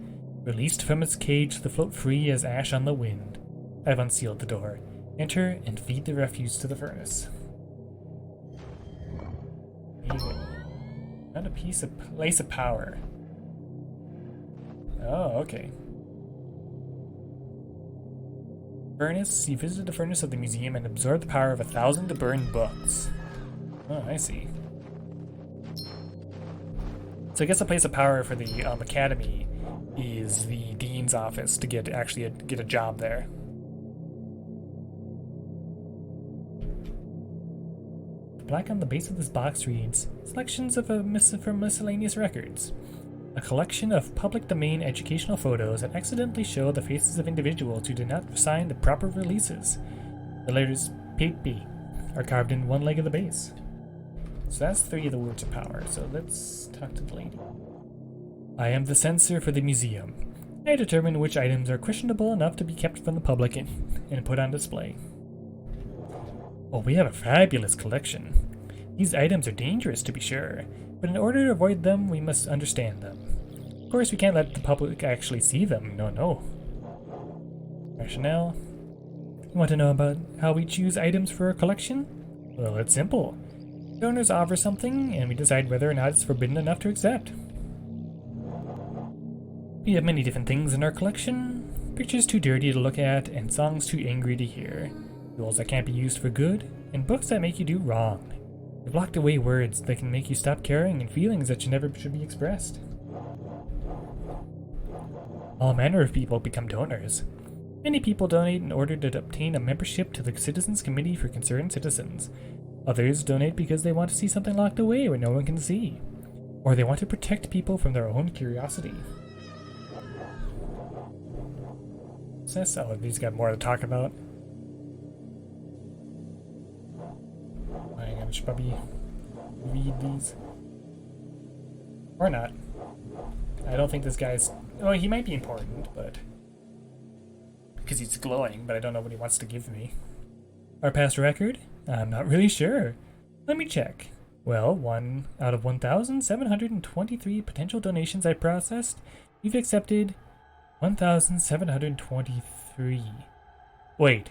Released from its cage to float free as ash on the wind. I've unsealed the door. Enter and feed the refuse to the furnace. There you go. Not a place of power. Oh, okay. Furnace. You visit the furnace of the museum and absorb the power of 1,000 to burn books. Oh, I see. So I guess a place of power for the academy is the dean's office to get a job there. The plaque on the base of this box reads, "Selections of from miscellaneous records. A collection of public domain educational photos that accidentally show the faces of individuals who did not sign the proper releases. The letters PP are carved in one leg of the base." So that's 3 of the words of power. So let's talk to the lady. I am the censor for the museum. I determine which items are questionable enough to be kept from the public and put on display. Oh, we have a fabulous collection. These items are dangerous to be sure, but in order to avoid them, we must understand them. Of course, we can't let the public actually see them. No. Rationale? You want to know about how we choose items for our collection? Well, it's simple. The owners offer something, and we decide whether or not it's forbidden enough to accept. We have many different things in our collection. Pictures too dirty to look at, and songs too angry to hear. Tools that can't be used for good, and books that make you do wrong. We've locked away words that can make you stop caring and feelings that never should be expressed. All manner of people become donors. Many people donate in order to obtain a membership to the Citizens Committee for Concerned Citizens. Others donate because they want to see something locked away where no one can see. Or they want to protect people from their own curiosity. Oh, these got more to talk about. I should probably read these. Or not. I don't think this guy's... Oh, he might be important, but... because he's glowing, but I don't know what he wants to give me. Our past record? I'm not really sure. Let me check. Well, 1 out of 1,723 potential donations I processed, you've accepted 1,723. Wait,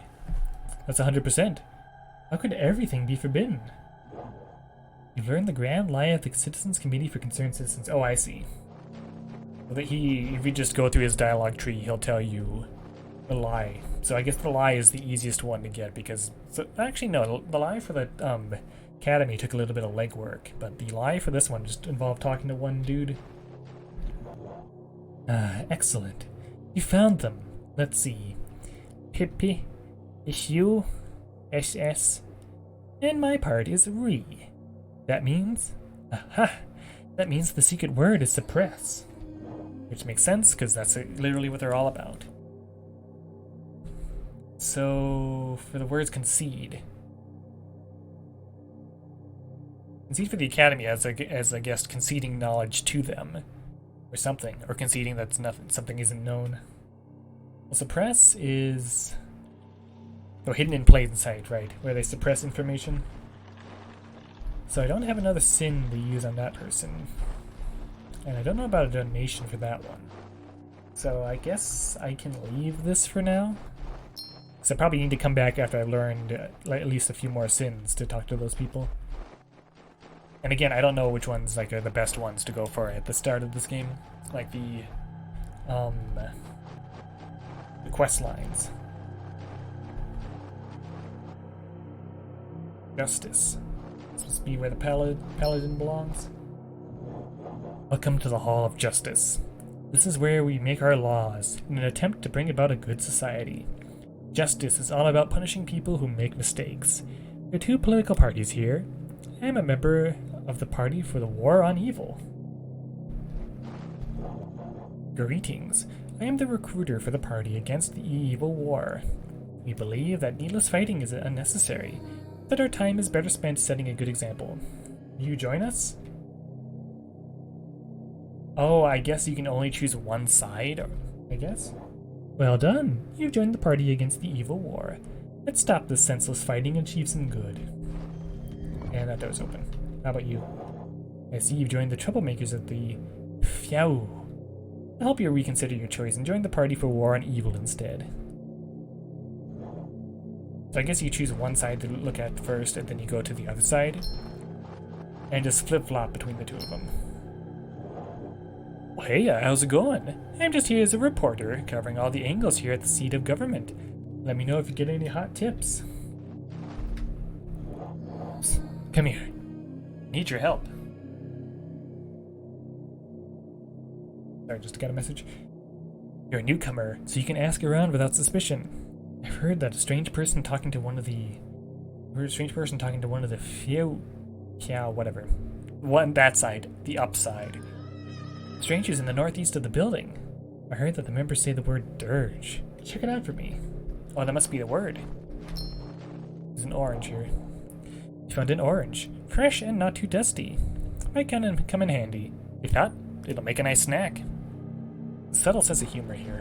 that's 100%. How could everything be forbidden? You've learned the grand lie of the Citizens Committee for Concerned Citizens. Oh, I see. Well, if you just go through his dialogue tree, he'll tell you the lie. So I guess the lie is the easiest one to get because... So actually, no, the lie for the academy took a little bit of legwork, but the lie for this one just involved talking to one dude. Excellent. You found them. Let's see. Pippi, issue, SS, and my part is re. That means... Aha! That means the secret word is suppress. Which makes sense, because that's literally what they're all about. So, for the words concede. Concede for the Academy as I guess conceding knowledge to them. Or something. Or conceding that something isn't known. Well, suppress is... Oh, hidden in plain sight, right? Where they suppress information. So I don't have another sin to use on that person. And I don't know about a donation for that one. So I guess I can leave this for now. Because I probably need to come back after I've learned at least a few more sins to talk to those people. And again, I don't know which ones are the best ones to go for at the start of this game. Like the the quest lines. Justice. This must be where the paladin belongs. Welcome to the Hall of Justice. This is where we make our laws in an attempt to bring about a good society. Justice is all about punishing people who make mistakes. There are two political parties here. I am a member of the Party for the War on Evil. Greetings. I am the recruiter for the party against the evil war. We believe that needless fighting is unnecessary, that our time is better spent setting a good example. Will you join us? Oh, I guess you can only choose one side, I guess? Well done. You've joined the party against the evil war. Let's stop this senseless fighting and achieve some good. And that door's open. How about you? I see you've joined the troublemakers of the Fiao. I hope you reconsider your choice and join the party for war on evil instead. So I guess you choose one side to look at first, and then you go to the other side, and just flip-flop between the two of them. Well, hey, how's it going? I'm just here as a reporter, covering all the angles here at the seat of government. Let me know if you get any hot tips. Come here. Need your help. Sorry, just got a message. You're a newcomer, so you can ask around without suspicion. I've heard that a strange person talking to one of the whatever. One that side, the upside. Strangers in the northeast of the building. I heard that the members say the word dirge. Check it out for me. Oh, that must be the word. There's an orange here. You found an orange. Fresh and not too dusty. Might come in handy. If not, it'll make a nice snack. Subtle sense of humor here.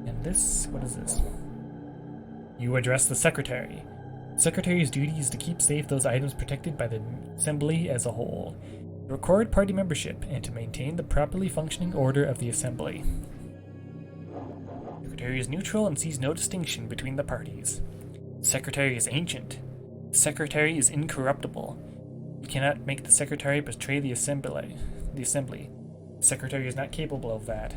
And this, what is this? You address the secretary. The secretary's duty is to keep safe those items protected by the assembly as a whole, to record party membership, and to maintain the properly functioning order of the assembly. The secretary is neutral and sees no distinction between the parties. The secretary is ancient. The secretary is incorruptible. You cannot make the secretary betray the assembly. The secretary is not capable of that.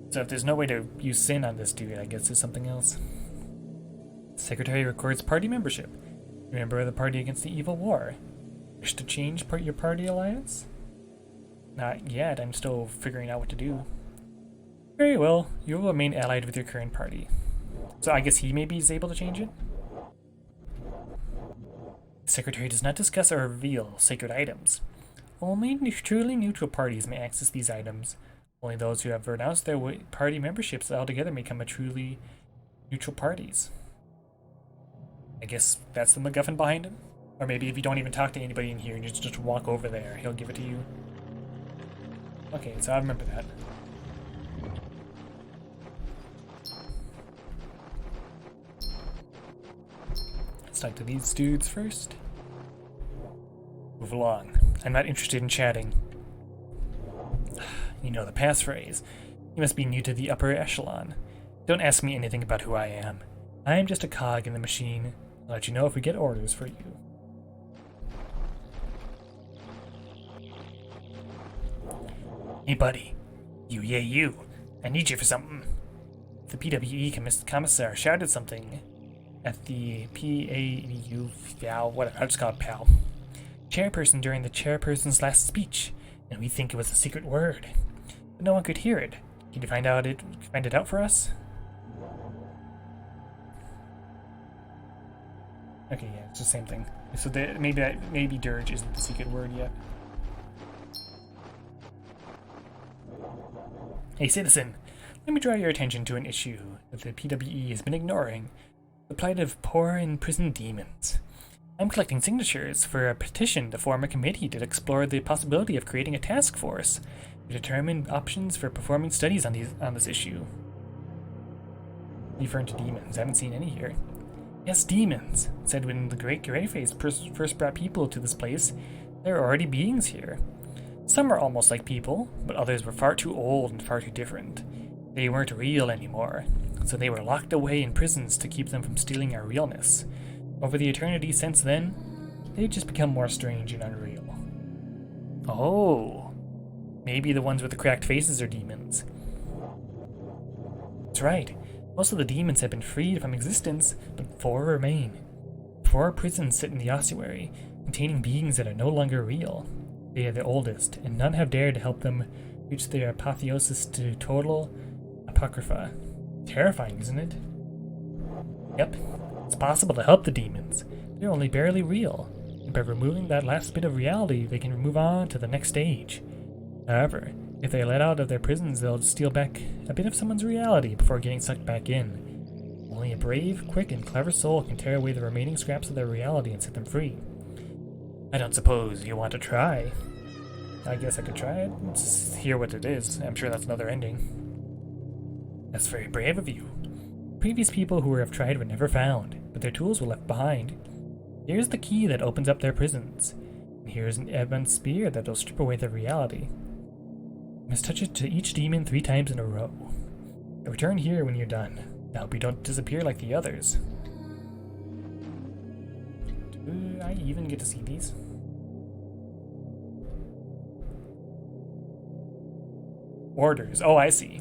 So if there's no way to use sin on this dude, I guess there's something else. The secretary records party membership. Remember the party against the evil war. Wish to change your party alliance? Not yet, I'm still figuring out what to do. Very well, you will remain allied with your current party. So I guess he maybe is able to change it? The secretary does not discuss or reveal sacred items. Only truly neutral parties may access these items. Only those who have renounced their party memberships altogether may become a truly neutral parties. I guess that's the MacGuffin behind him? Or maybe if you don't even talk to anybody in here and you just walk over there, he'll give it to you. Okay, so I remember that. Let's talk to these dudes first. Move along. I'm not interested in chatting. You know the passphrase. You must be new to the upper echelon. Don't ask me anything about who I am. I am just a cog in the machine. I'll let you know if we get orders for you. Hey buddy. You. I need you for something. The PWE commissar shouted something at the PAU, whatever, I'll just call it PAL. Chairperson during the chairperson's last speech, and we think it was a secret word. But no one could hear it. Can you find it out for us? Okay, yeah, it's the same thing. So maybe dirge isn't the secret word yet. Hey citizen, let me draw your attention to an issue that the PWE has been ignoring. The plight of poor imprisoned demons. I'm collecting signatures for a petition to form a committee to explore the possibility of creating a task force to determine options for performing studies on this issue. Referring to demons, I haven't seen any here. Yes, demons, said when the Great Greyface first brought people to this place. There are already beings here. Some are almost like people, but others were far too old and far too different. They weren't real anymore, so they were locked away in prisons to keep them from stealing our realness. Over the eternity since then, they've just become more strange and unreal. Oh, Maybe the ones with the cracked faces are demons. That's right. Most of the demons have been freed from existence, but 4 remain. 4 prisons sit in the ossuary, containing beings that are no longer real. They are the oldest, and none have dared to help them reach their apotheosis to total apocrypha. Terrifying, isn't it? Yep, it's possible to help the demons. They're only barely real, and by removing that last bit of reality, they can move on to the next stage. However, if they are let out of their prisons, they'll steal back a bit of someone's reality before getting sucked back in. Only a brave, quick, and clever soul can tear away the remaining scraps of their reality and set them free. I don't suppose you want to try. I guess I could try it. Let's hear what it is. I'm sure that's another ending. That's very brave of you. Previous people who have tried were never found, but their tools were left behind. Here's the key that opens up their prisons. And here's an advanced spear that'll strip away their reality. You must touch it to each demon 3 times in a row. Now return here when you're done. I hope you don't disappear like the others. Do I even get to see these? Orders. Oh, I see.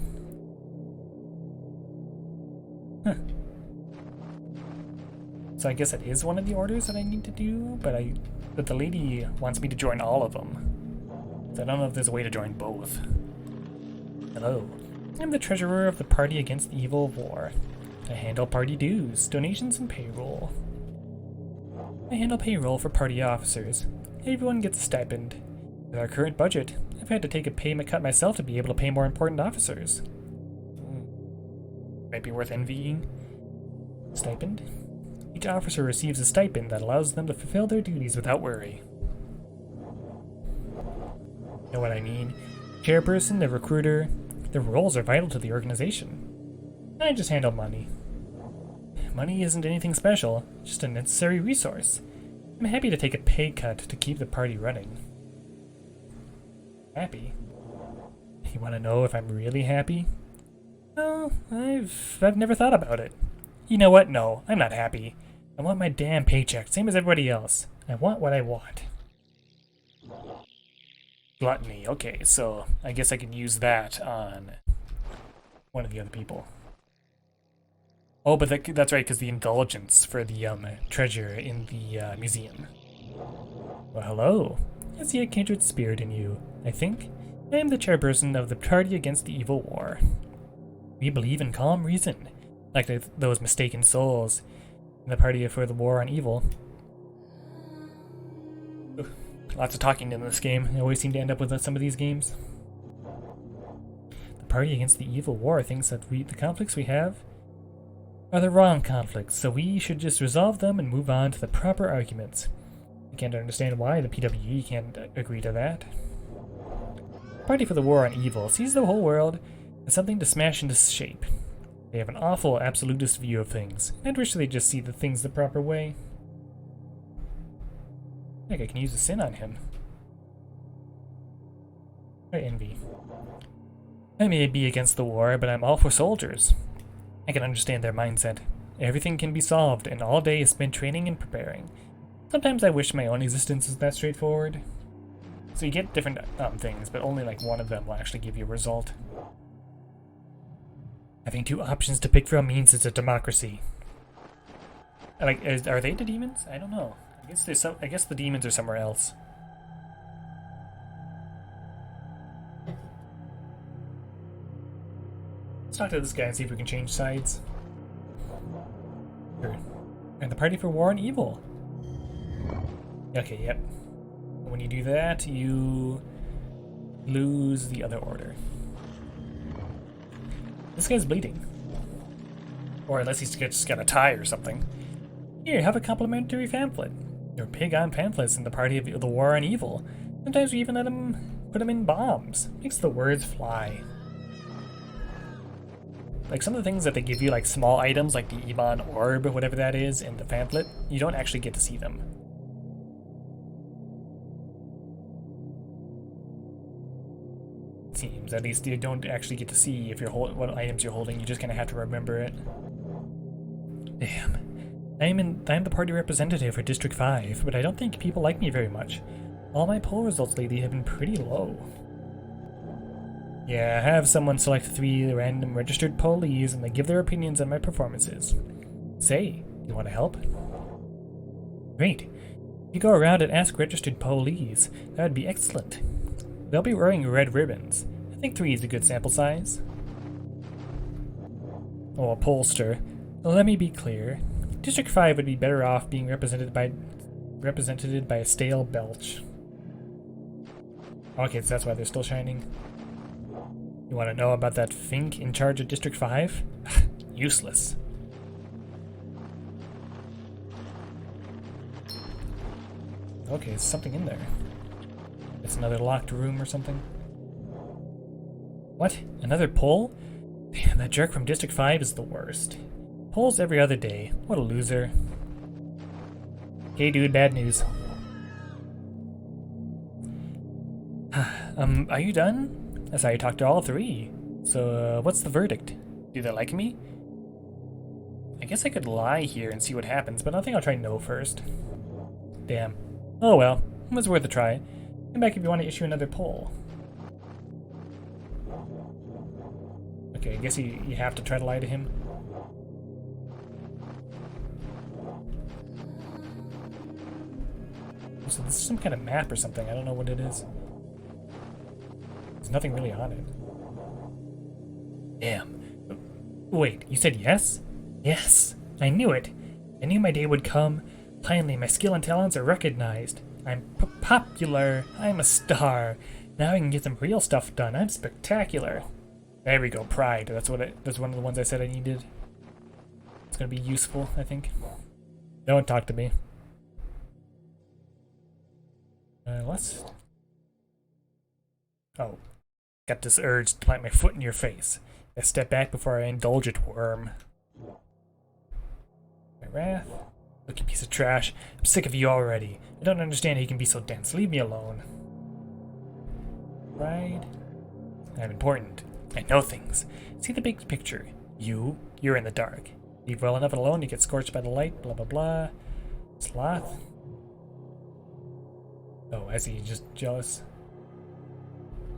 Huh. So I guess it is one of the orders that I need to do, but the lady wants me to join all of them. So I don't know if there's a way to join both. Hello. I'm the treasurer of the Party Against the Evil War. I handle party dues, donations, and payroll. I handle payroll for party officers. Everyone gets a stipend. With our current budget, I've had to take a payment cut myself to be able to pay more important officers. Might be worth envying. Stipend? Each officer receives a stipend that allows them to fulfill their duties without worry. Know what I mean? Chairperson, the recruiter, their roles are vital to the organization. I just handle money. Money isn't anything special, just a necessary resource. I'm happy to take a pay cut to keep the party running. Happy? You want to know if I'm really happy? Well, I've never thought about it. You know what? No, I'm not happy. I want my damn paycheck, same as everybody else. I want what I want. Gluttony. Okay, so I guess I can use that on one of the other people. Oh, but that's right, because the indulgence for the treasure in the museum. Well, hello. I see a kindred spirit in you, I think. I am the chairperson of the Party Against the Evil War. We believe in calm reason, like those mistaken souls in the Party for the War on Evil. Ugh, lots of talking in this game. I always seem to end up with some of these games. The Party Against the Evil War thinks that the conflicts we have are the wrong conflicts, so we should just resolve them and move on to the proper arguments. I can't understand why the PWE can't agree to that. Party for the War on Evil sees the whole world as something to smash into shape. They have an awful absolutist view of things, and I'd wish they just see the things the proper way. I think I can use a sin on him. I envy. I may be against the war, but I'm all for soldiers. I can understand their mindset. Everything can be solved, and all day is spent training and preparing. Sometimes I wish my own existence was that straightforward. So you get different things, but only like one of them will actually give you a result. Having 2 options to pick from means it's a democracy. Like, are they the demons? I don't know. I guess the demons are somewhere else. Let's talk to this guy and see if we can change sides. Sure. And the Party for War on Evil. Okay, yep. When you do that, you lose the other order. This guy's bleeding. Or unless he's just got a tie or something. Here, have a complimentary pamphlet. You're big on pamphlets in the Party of the War on Evil. Sometimes we even let them put them in bombs. Makes the words fly. Like some of the things that they give you, like small items like the Iman Orb, whatever that is, in the pamphlet, you don't actually get to see them. Seems. At least you don't actually get to see if you're what items you're holding. You just kind of have to remember it. Damn. I'm the party representative for District 5, but I don't think people like me very much. All my poll results lately have been pretty low. Yeah, have someone select 3 random registered police and they give their opinions on my performances. Say, you want to help? Great. If you go around and ask registered police, that would be excellent. They'll be wearing red ribbons. I think 3 is a good sample size. Oh, a pollster. Let me be clear. District 5 would be better off being represented by a stale belch. Okay, so that's why they're still shining. You want to know about that Fink in charge of District 5? Useless. Okay, there's something in there. It's another locked room or something. What? Another poll? Damn, that jerk from District 5 is the worst. Polls every other day. What a loser. Hey dude, bad news. Are you done? I saw you talk to all 3. So, what's the verdict? Do they like me? I guess I could lie here and see what happens, but I think I'll try no first. Damn. Oh well, it was worth a try. Come back if you want to issue another poll. Okay, I guess you have to try to lie to him. So this is some kind of map or something. I don't know what it is. There's nothing really on it. Damn. Wait, you said yes? Yes, I knew it. I knew my day would come. Finally, my skill and talents are recognized. I'm popular. I'm a star. Now I can get some real stuff done. I'm spectacular. There we go, pride. That's one of the ones I said I needed. It's gonna be useful, I think. Don't talk to me. Let's... Oh. Got this urge to plant my foot in your face. I step back before I indulge it, worm. My wrath. Lucky piece of trash. I'm sick of you already. I don't understand how you can be so dense. Leave me alone. Pride. I'm important. I know things. See the big picture. You're in the dark. Leave well enough alone, you get scorched by the light, blah blah blah. Sloth. Oh, I see, you're just jealous.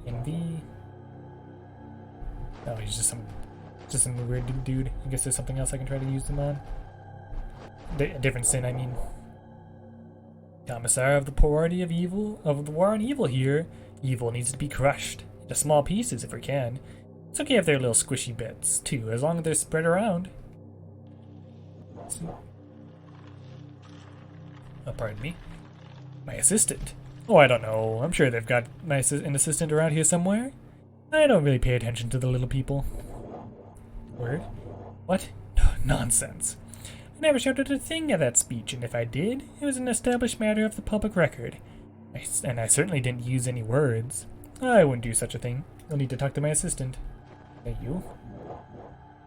Envy. Oh, he's just some weird dude. I guess there's something else I can try to use them on. A different sin, I mean. Commissar of the party of evil, of the war on evil here. Evil needs to be crushed into small pieces if we can. It's okay if they're little squishy bits, too, as long as they're spread around. Oh, pardon me. My assistant. Oh, I don't know. I'm sure they've got an assistant around here somewhere. I don't really pay attention to the little people. Word? What? Nonsense. I never shouted a thing at that speech, and if I did, it was an established matter of the public record. And I certainly didn't use any words. I wouldn't do such a thing. You'll need to talk to my assistant. Hey, you?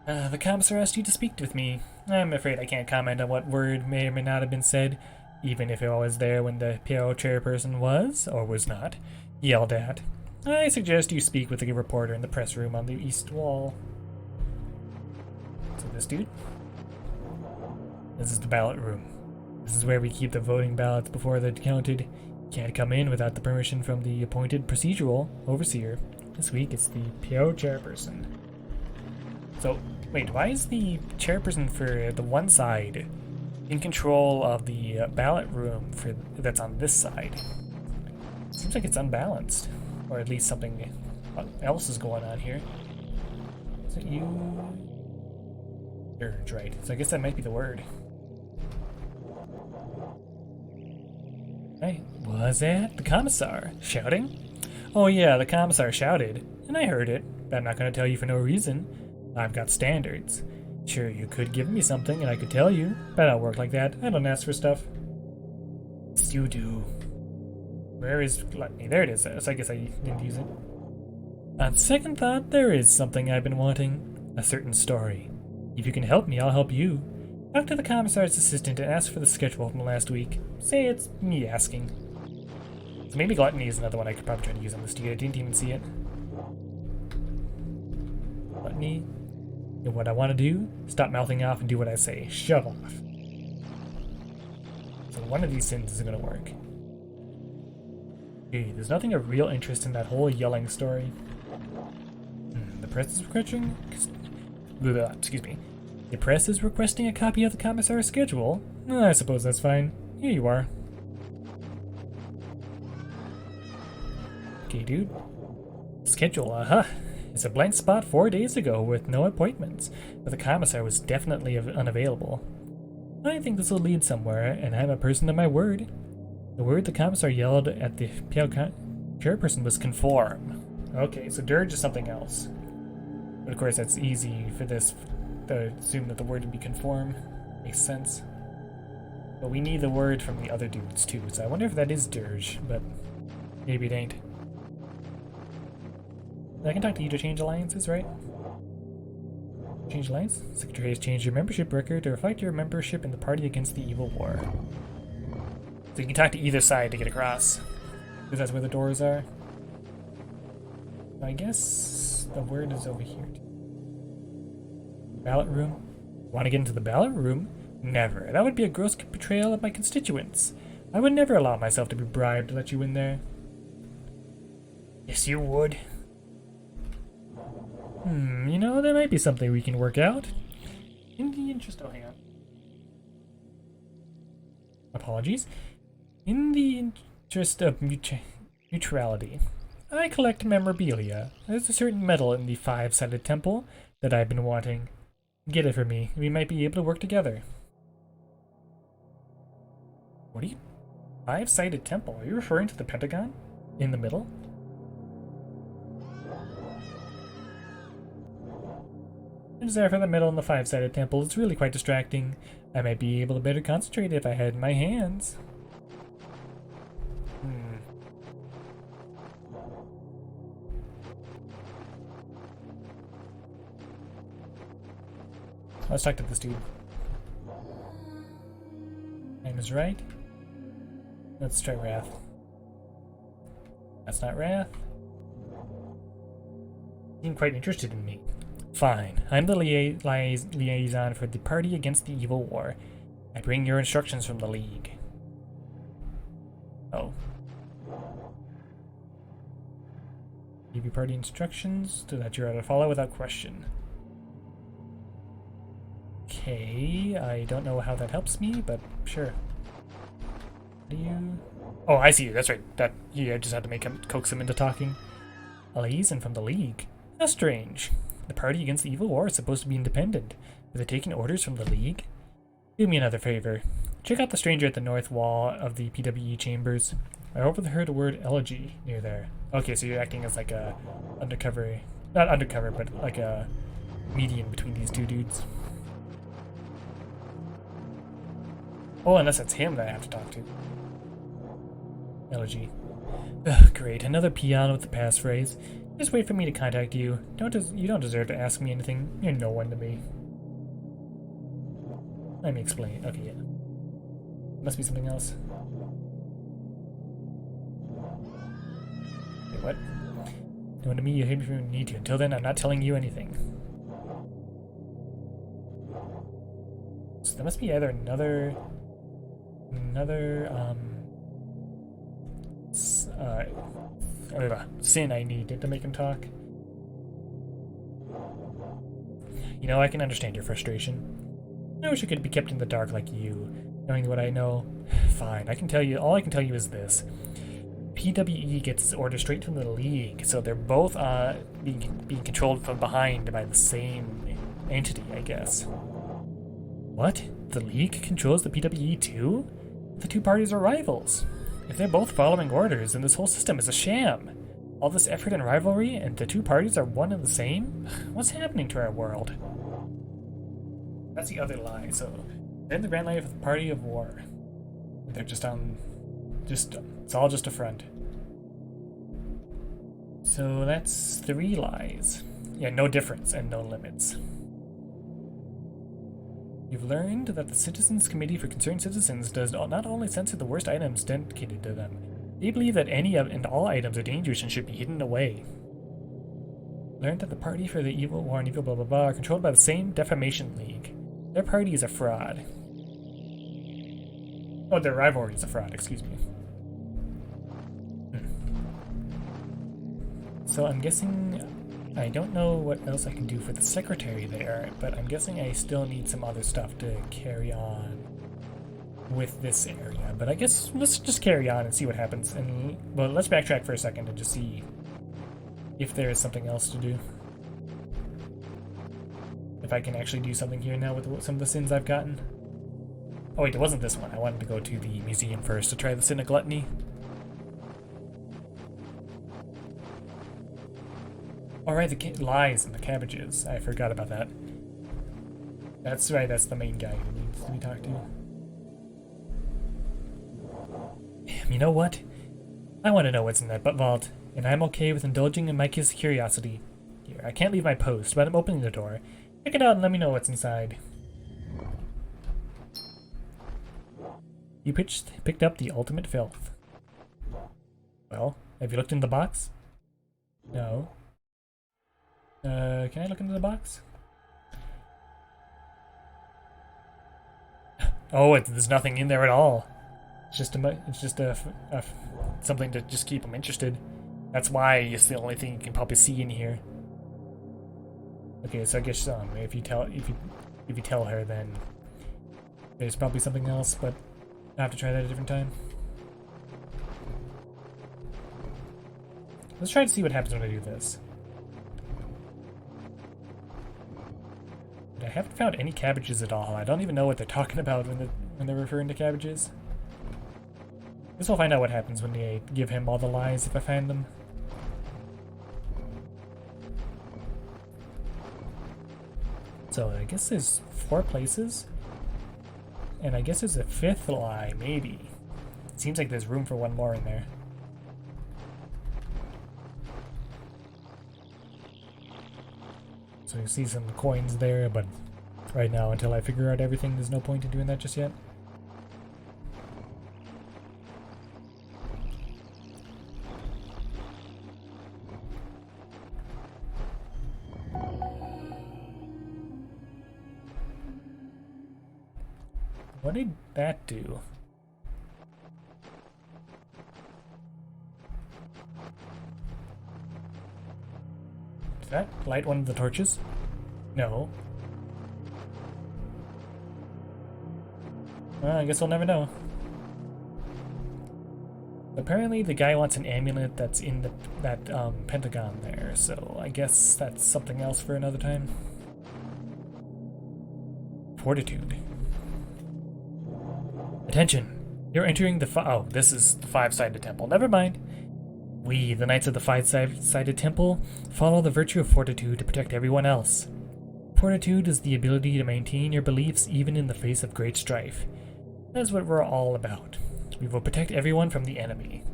The commissar asked you to speak with me. I'm afraid I can't comment on what word may or may not have been said, even if I was there when the PO chairperson was, or was not, yelled at. I suggest you speak with the reporter in the press room on the east wall. So this dude? This is the ballot room. This is where we keep the voting ballots before they're counted. Can't come in without the permission from the appointed procedural overseer. This week it's the PO chairperson. So, wait, why is the chairperson for the one side in control of the ballot room that's on this side? Seems like it's unbalanced. Or at least something else is going on here. Is it you? Urge, right. So I guess that might be the word. Right. Was that the commissar shouting? Oh yeah, the commissar shouted, and I heard it, but I'm not going to tell you for no reason. I've got standards. Sure, you could give me something and I could tell you, but I don't work like that. I don't ask for stuff. Yes, you do. Where is gluttony? There it is. So I guess I didn't use it. On second thought, there is something I've been wanting. A certain story. If you can help me, I'll help you. Talk to the commissar's assistant and ask for the schedule from last week. Say it's me asking. So maybe gluttony is another one I could probably try to use on this dude. I didn't even see it. Gluttony. And what I want to do, stop mouthing off and do what I say. Shove off. So one of these sins isn't going to work. Okay, there's nothing of real interest in that whole yelling story. press is requesting... excuse me. The press is requesting a copy of the commissar's schedule? I suppose that's fine. Here you are. Okay, dude. Schedule, It's a blank spot 4 days ago with no appointments, but the commissar was definitely unavailable. I think this will lead somewhere, and I'm a person of my word. The word the commissar yelled at the chairperson was conform. Okay, so dirge is something else. But of course that's easy for this to assume that the word would be conform. Makes sense. But we need the word from the other dudes too, so I wonder if that is dirge, but maybe it ain't. I can talk to you to change alliances, right? Change alliance? Secretary has changed your membership record to reflect your membership in the party against the evil war. So you can talk to either side to get across. Because that's where the doors are. I guess the word is over here. Ballot room? Want to get into the ballot room? Never. That would be a gross betrayal of my constituents. I would never allow myself to be bribed to let you in there. Yes, you would. You know, that might be something we can work out. In the interest... Oh, hang on. Apologies. In the interest of neutrality, I collect memorabilia. There's a certain metal in the 5-sided temple that I've been wanting. Get it for me. We might be able to work together. What are you... 5-sided temple? Are you referring to the pentagon? In the middle? The desire for the metal in the 5-sided temple is really quite distracting. I might be able to better concentrate if I had my hands. Let's talk to this dude. Time is right. Let's try Wrath. That's not Wrath. Seem quite interested in me. Fine. I'm the liaison for the party against the evil war. I bring your instructions from the League. Oh. Give you party instructions so that you're to follow without question. Okay, I don't know how that helps me, but sure. Do you... Oh, I see. That's right. That I just had to make him coax him into talking. A liaison from the League. How strange. The party against the evil war is supposed to be independent. Are they taking orders from the League? Do me another favor. Check out the stranger at the north wall of the PWE chambers. I overheard the word elegy near there. Okay, so you're acting as like a undercover... Not undercover, but like a median between these two dudes. Oh, unless it's him that I have to talk to. Elegy. Ugh, great. Another peon with the passphrase. Just wait for me to contact you. You don't deserve to ask me anything. You're no one to me. Let me explain. Okay, yeah. Must be something else. Wait, what? No one to me, you hate me if you need to. Until then, I'm not telling you anything. So there must be either another sin I need to make him talk. You know, I can understand your frustration. I wish I could be kept in the dark like you. Knowing what I know, fine. I can tell you. All I can tell you is this: PWE gets orders straight from the League, so they're both being controlled from behind by the same entity, I guess. What? The League controls the PWE too? The two parties are rivals. If they're both following orders, then this whole system is a sham. All this effort and rivalry, and the two parties are one and the same? What's happening to our world? That's the other lie. So, they're in the Grand Line of the Party of War. They're it's all just a front. So that's 3 lies. Yeah, no difference and no limits. You've learned that the Citizens Committee for Concerned Citizens does not only censor the worst items dedicated to them, they believe that any and all items are dangerous and should be hidden away. Learned that the Party for the Evil War and Evil blah blah blah are controlled by the same Defamation League. Their party is a fraud. Oh, their rivalry is a fraud, excuse me. So I'm guessing I don't know what else I can do for the secretary there, but I'm guessing I still need some other stuff to carry on with this area. But I guess let's just carry on and see what happens. And well, let's backtrack for a second and just see if there is something else to do. If I can actually do something here now with some of the sins I've gotten. Oh wait, it wasn't this one. I wanted to go to the museum first to try the sin of gluttony. Alright, the lies and the cabbages. I forgot about that. That's right, that's the main guy who needs to be talked to. Damn, you know what? I want to know what's in that vault, and I'm okay with indulging in my curiosity. Here, I can't leave my post, but I'm opening the door. Check it out and let me know what's inside. You picked up the ultimate filth. Well, have you looked in the box? No. Can I look into the box? Oh, there's nothing in there at all. It's just something to just keep them interested. That's why it's the only thing you can probably see in here. Okay, so I guess if you tell her, then there's probably something else, but I have to try that at a different time. Let's try to see what happens when I do this. I haven't found any cabbages at all. I don't even know what they're talking about when they're referring to cabbages. Guess we'll find out what happens when they give him all the lies if I find them. So I guess there's 4 places. And I guess there's a 5th lie, maybe. It seems like there's room for one more in there. So you see some coins there, but right now, until I figure out everything, there's no point in doing that just yet. What did that do? Did that light one of the torches? No. Well, I guess we'll never know. Apparently the guy wants an amulet that's in that pentagon there, so I guess that's something else for another time. Fortitude. Attention! You're entering the oh, this is the 5-sided temple. Never mind. We, the Knights of the 5-sided temple, follow the virtue of fortitude to protect everyone else. Fortitude is the ability to maintain your beliefs even in the face of great strife. That's what we're all about. We will protect everyone from the enemy.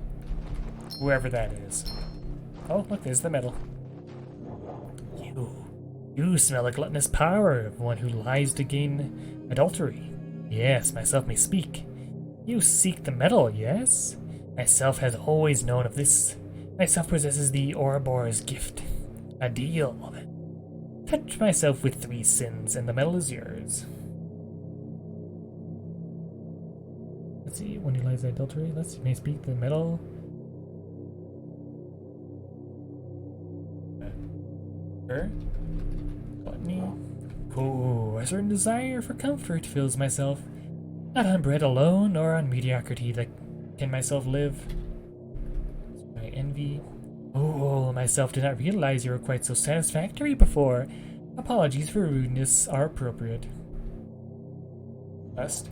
Whoever that is. Oh, look, there's the medal. You smell the gluttonous power of one who lies to gain adultery. Yes, myself may speak. You seek the medal, yes? Myself has always known of this. Myself possesses the Ourobor's gift. A deal. Touch myself with 3 sins, and the medal is yours. Let's see, when he lies in adultery, may speak the medal. Gluttony. Oh, a certain desire for comfort fills myself. Not on bread alone, or on mediocrity that can myself live. My envy. Oh, myself did not realize you were quite so satisfactory before. Apologies for rudeness are appropriate. Lust.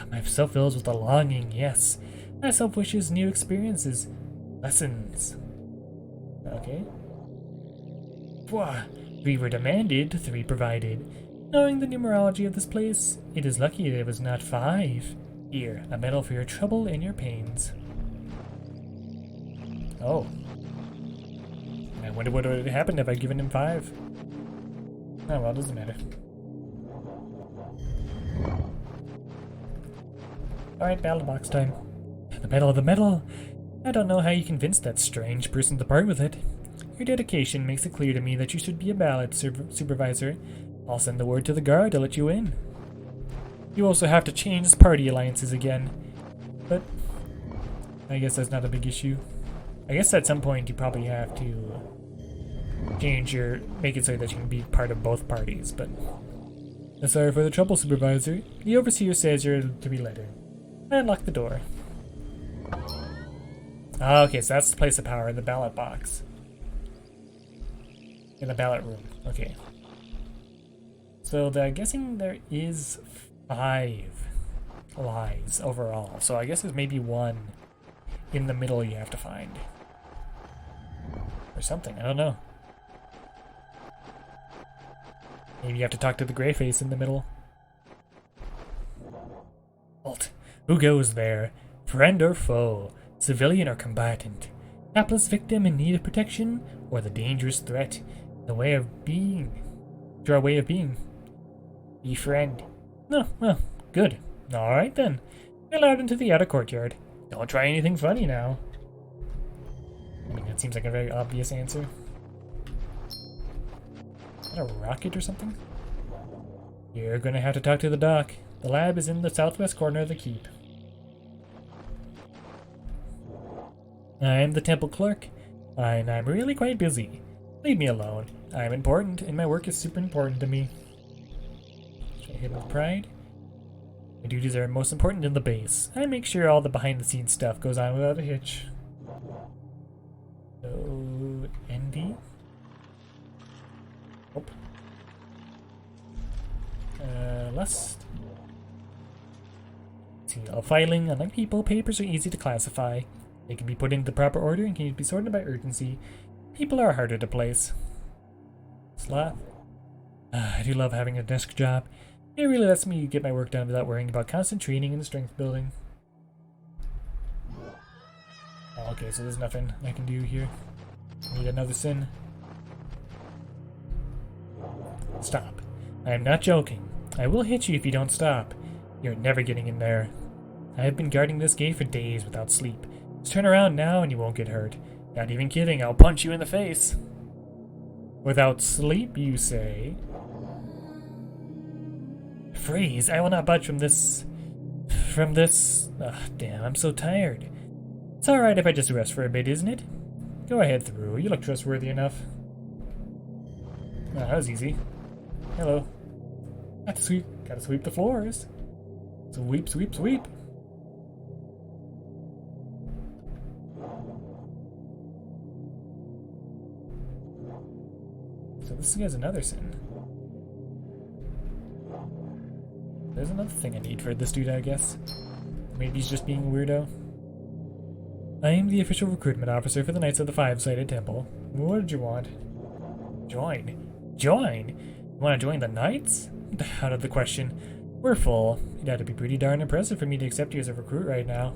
Myself fills with a longing, yes. Myself wishes new experiences. Lessons. Okay. 3 were demanded, 3 provided. Knowing the numerology of this place, it is lucky there was not 5. Here, a medal for your trouble and your pains. Oh. I wonder what would have happened if I'd given him 5. Oh well, doesn't matter. Alright, battle box time. The medal of the medal! I don't know how you convinced that strange person to part with it. Your dedication makes it clear to me that you should be a ballot supervisor. I'll send the word to the guard to let you in. You also have to change party alliances again. But I guess that's not a big issue. I guess at some point you probably have to make it so that you can be part of both parties, but sorry for the trouble, Supervisor. The overseer says you're to be let in. I unlock the door. Ah, okay, so that's the place of power in the ballot box. In the ballot room. Okay. So I'm guessing there is 5 lives overall. So I guess there's maybe 1 in the middle you have to find. Or something, I don't know. Maybe you have to talk to the gray face in the middle. Halt. Who goes there? Friend or foe? Civilian or combatant? Hapless victim in need of protection? Or the dangerous threat? The way of being? Your way of being? Be friend. No, well, good. Alright then. You're allowed into the outer courtyard. Don't try anything funny now. I mean, that seems like a very obvious answer. Is that a rocket or something? You're gonna have to talk to the doc. The lab is in the southwest corner of the keep. I'm the temple clerk, and I'm really quite busy. Leave me alone. I'm important, and my work is super important to me. Should I hit with pride? My duties are most important in the base. I make sure all the behind-the-scenes stuff goes on without a hitch. So, ND? Oh. Lust. Let's see, all filing, unlike people, papers are easy to classify. They can be put into the proper order and can be sorted by urgency. People are harder to place. Sloth. I do love having a desk job. It really lets me get my work done without worrying about constant training and strength building. Oh, okay, so there's nothing I can do here. Need another sin. Stop. I am not joking. I will hit you if you don't stop. You're never getting in there. I have been guarding this gate for days without sleep. Just turn around now and you won't get hurt. Not even kidding, I'll punch you in the face. Without sleep, you say? Freeze, I will not budge from this... Ugh, damn, I'm so tired. It's alright if I just rest for a bit, isn't it? Go ahead through, you look trustworthy enough. Oh, that was easy. Hello. Gotta sweep the floors. Sweep, sweep, sweep. So this guy's another sin. There's another thing I need for this dude, I guess. Maybe he's just being a weirdo. I am the official recruitment officer for the Knights of the Five-Sided Temple. What did you want? Join? Join? You want to join the Knights? Out of the question. We're full. You'd have to be pretty darn impressive for me to accept you as a recruit right now.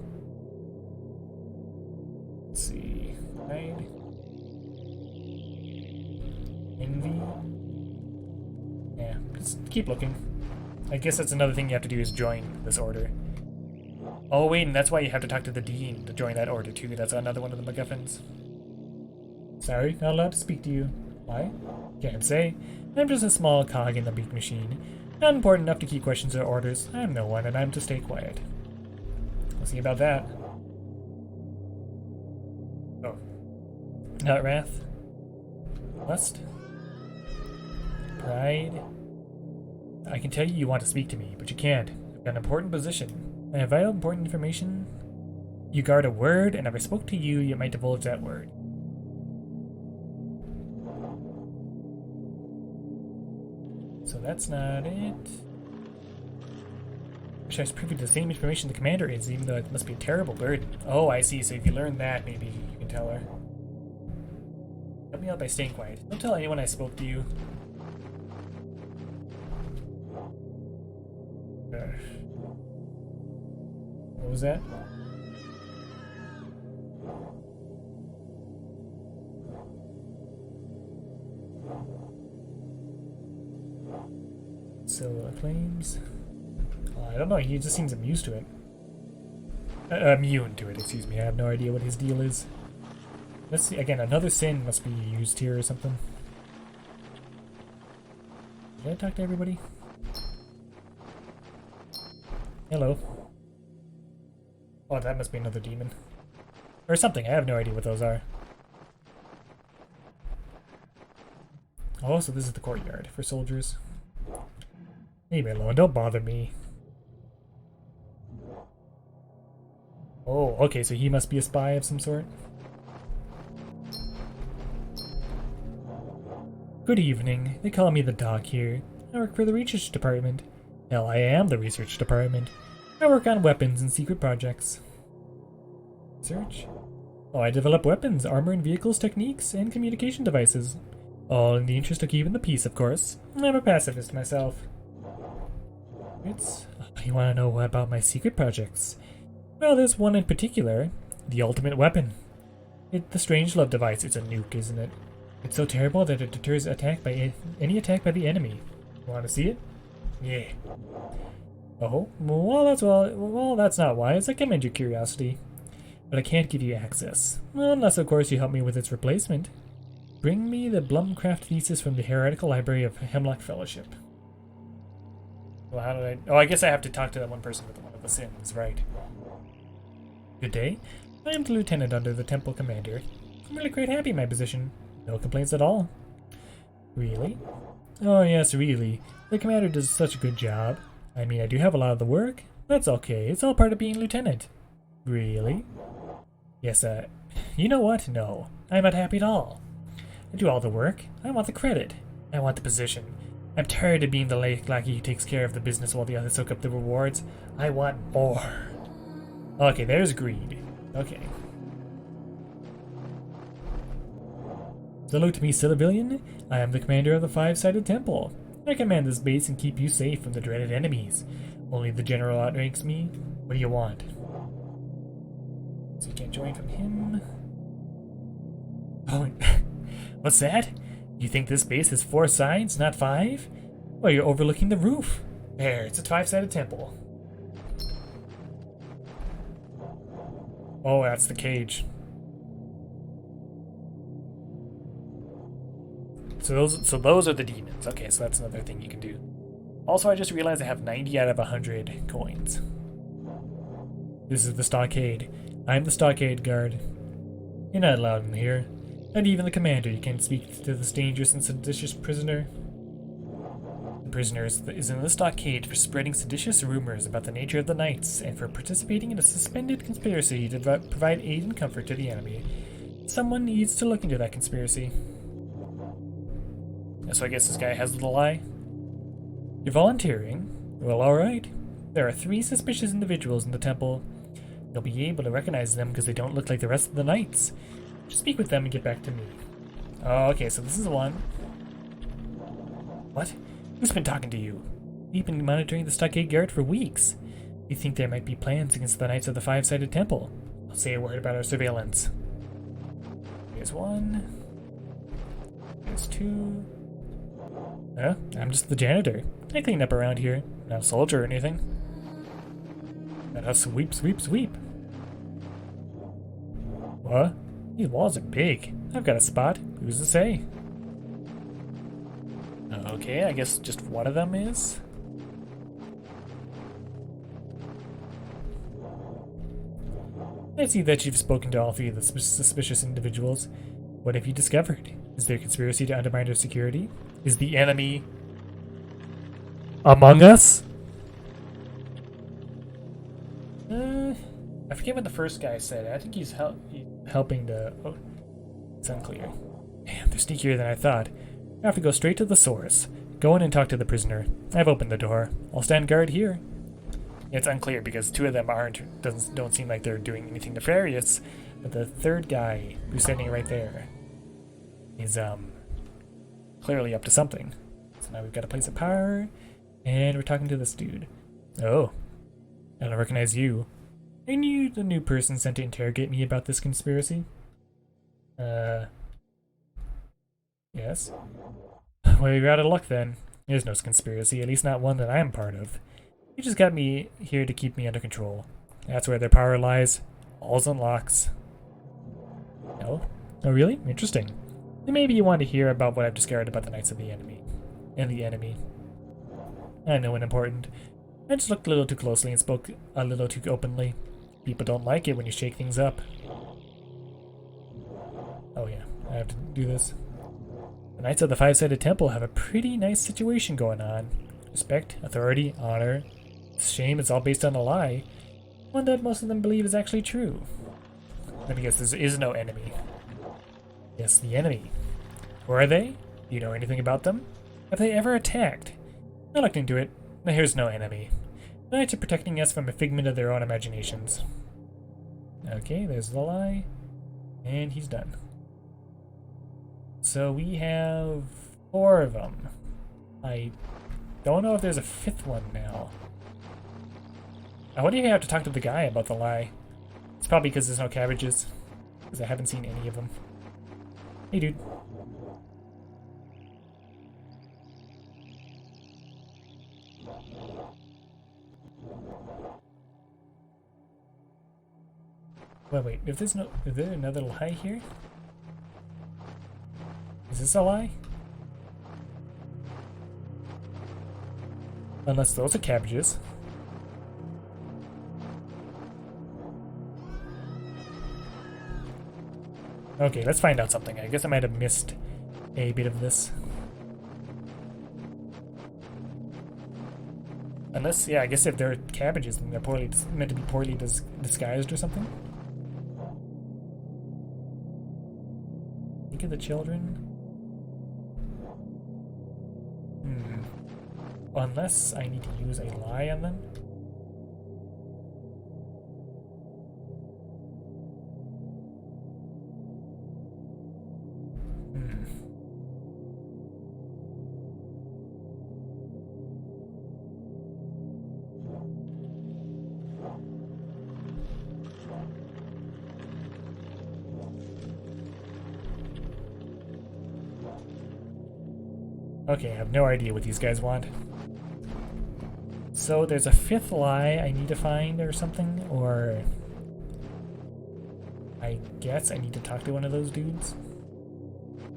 Let's see. Pride. Envy. Yeah, just keep looking. I guess that's another thing you have to do is join this order. Oh wait, and that's why you have to talk to the Dean to join that order too. That's another one of the MacGuffins. Sorry, not allowed to speak to you. Why? Can't say. I'm just a small cog in the big machine. Not important enough to keep questions or orders. I'm no one, and I'm to stay quiet. We'll see about that. Oh. Not wrath. Lust. Pride. I can tell you want to speak to me, but you can't. I've got an important position. I have vital important information. You guard a word, and if I spoke to you, you might divulge that word. So that's not it. Wish I was privy to the same information the commander is, even though it must be a terrible burden. Oh, I see. So if you learn that, maybe you can tell her. Help me out by staying quiet. Don't tell anyone I spoke to you. What was that? So claims. I don't know. He just seems amused to it. Immune to it. Excuse me. I have no idea what his deal is. Let's see. Again, another sin must be used here or something. Did I talk to everybody? Hello. Oh, that must be another demon. Or something. I have no idea what those are. Oh, so this is the courtyard for soldiers. Leave me alone, don't bother me. Oh, okay, so he must be a spy of some sort. Good evening. They call me the Doc here. I work for the research department. Hell, I am the research department. I work on weapons and secret projects. Research? Oh, I develop weapons, armor and vehicles, techniques, and communication devices. All in the interest of keeping the peace, of course. I'm a pacifist myself. You want to know about my secret projects? Well, there's one in particular. The ultimate weapon. The strange love device. It's a nuke, isn't it? It's so terrible that it deters any attack by the enemy. You want to see it? Yeah. Oh, well, that's not wise. I commend your curiosity. But I can't give you access. Well, unless, of course, you help me with its replacement. Bring me the Blumcraft thesis from the Heretical Library of Hemlock Fellowship. Well, how did I... Oh, I guess I have to talk to that one person with one of the sins, right? Good day. I am the lieutenant under the temple commander. I'm really quite happy in my position. No complaints at all. Really? Oh, yes, really. The commander does such a good job. I mean, I do have a lot of the work. That's okay. It's all part of being lieutenant. Really? Yes, you know what? No. I'm not happy at all. I do all the work. I want the credit. I want the position. I'm tired of being the lackey who takes care of the business while the others soak up the rewards. I want more. Okay, there's greed. Okay. Salute me, civilian. I am the commander of the Five-Sided Temple. I command this base and keep you safe from the dreaded enemies. Only the general outranks me. What do you want? So you can't join from him. Oh, what's that? You think this base has 4 sides, not 5? Well, you're overlooking the roof. There, it's a 5-sided temple. Oh, that's the cage. So those are the demons. Okay, so that's another thing you can do. Also, I just realized I have 90 out of 100 coins. This is the stockade. I'm the stockade guard. You're not allowed in here. Not even the commander. You can't speak to this dangerous and seditious prisoner. The prisoner is in the stockade for spreading seditious rumors about the nature of the knights and for participating in a suspended conspiracy to provide aid and comfort to the enemy. Someone needs to look into that conspiracy. So I guess this guy has the lie. You're volunteering? Well, alright. There are 3 suspicious individuals in the temple. You'll be able to recognize them because they don't look like the rest of the knights. Just speak with them and get back to me. Oh, okay, so this is one. What? Who's been talking to you? You've been monitoring the stockade guard for weeks. You think there might be plans against the Knights of the Five-Sided Temple. I'll say a word about our surveillance. Here's 1. Here's 2. I'm just the janitor. I clean up around here. Not a soldier or anything. Let us sweep, sweep, sweep. What? These walls are big. I've got a spot. Who's to say? Okay, I guess just one of them is. I see that you've spoken to all 3 of the suspicious individuals. What have you discovered? Is there a conspiracy to undermine our security? Is the enemy among us? I forget what the first guy said. I think he's helping to... Oh, it's unclear. Man, they're sneakier than I thought. I have to go straight to the source. Go in and talk to the prisoner. I've opened the door. I'll stand guard here. It's unclear because 2 of them don't seem like they're doing anything nefarious, but the 3rd guy who's standing right there is clearly up to something. So now we've got a place of power, and we're talking to this dude. Oh, I don't recognize you. Are you the new person sent to interrogate me about this conspiracy? Yes. Well, you're out of luck then. There's no conspiracy, at least not one that I'm part of. You just got me here to keep me under control. That's where their power lies. All's unlocks. No? Oh, really? Interesting. Then maybe you want to hear about what I've discovered about the Knights of the Enemy. And the enemy. I know when important. I just looked a little too closely and spoke a little too openly. People don't like it when you shake things up. Oh yeah, I have to do this. The Knights of the Five-Sided Temple have a pretty nice situation going on. Respect, authority, honor. It's a shame it's all based on a lie. One that most of them believe is actually true. Let me guess, there is no enemy. Yes, the enemy. Who are they? Do you know anything about them? Have they ever attacked? I looked into it. There's no enemy. The Knights are protecting us from a figment of their own imaginations. Okay, there's the lie. And he's done. So we have 4 of them. I don't know if there's a 5th one now. I wonder if you have to talk to the guy about the lie. It's probably because there's no cabbages. Because I haven't seen any of them. Hey, dude. Wait, if there's no... Is there another lie here? Is this a lie? Unless those are cabbages. Okay, let's find out something. I guess I might have missed a bit of this. Unless, yeah, I guess if they're cabbages, then they're meant to be poorly disguised or something. Think of the children. Unless I need to use a lie on them. Okay, I have no idea what these guys want. So there's a 5th lie I need to find or something, or I guess I need to talk to one of those dudes.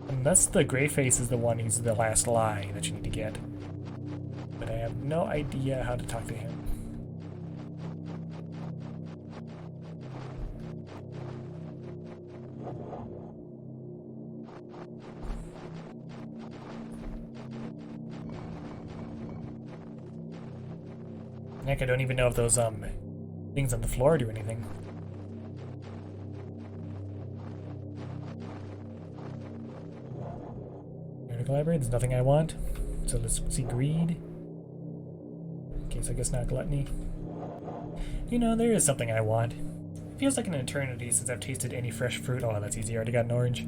Unless the gray face is the one who's the last lie that you need to get. But I have no idea how to talk to him. Heck, I don't even know if those things on the floor do anything. Article library, there's nothing I want. So let's see greed. Okay, so I guess not gluttony. You know, there is something I want. It feels like an eternity since I've tasted any fresh fruit. Oh, that's easy, I already got an orange.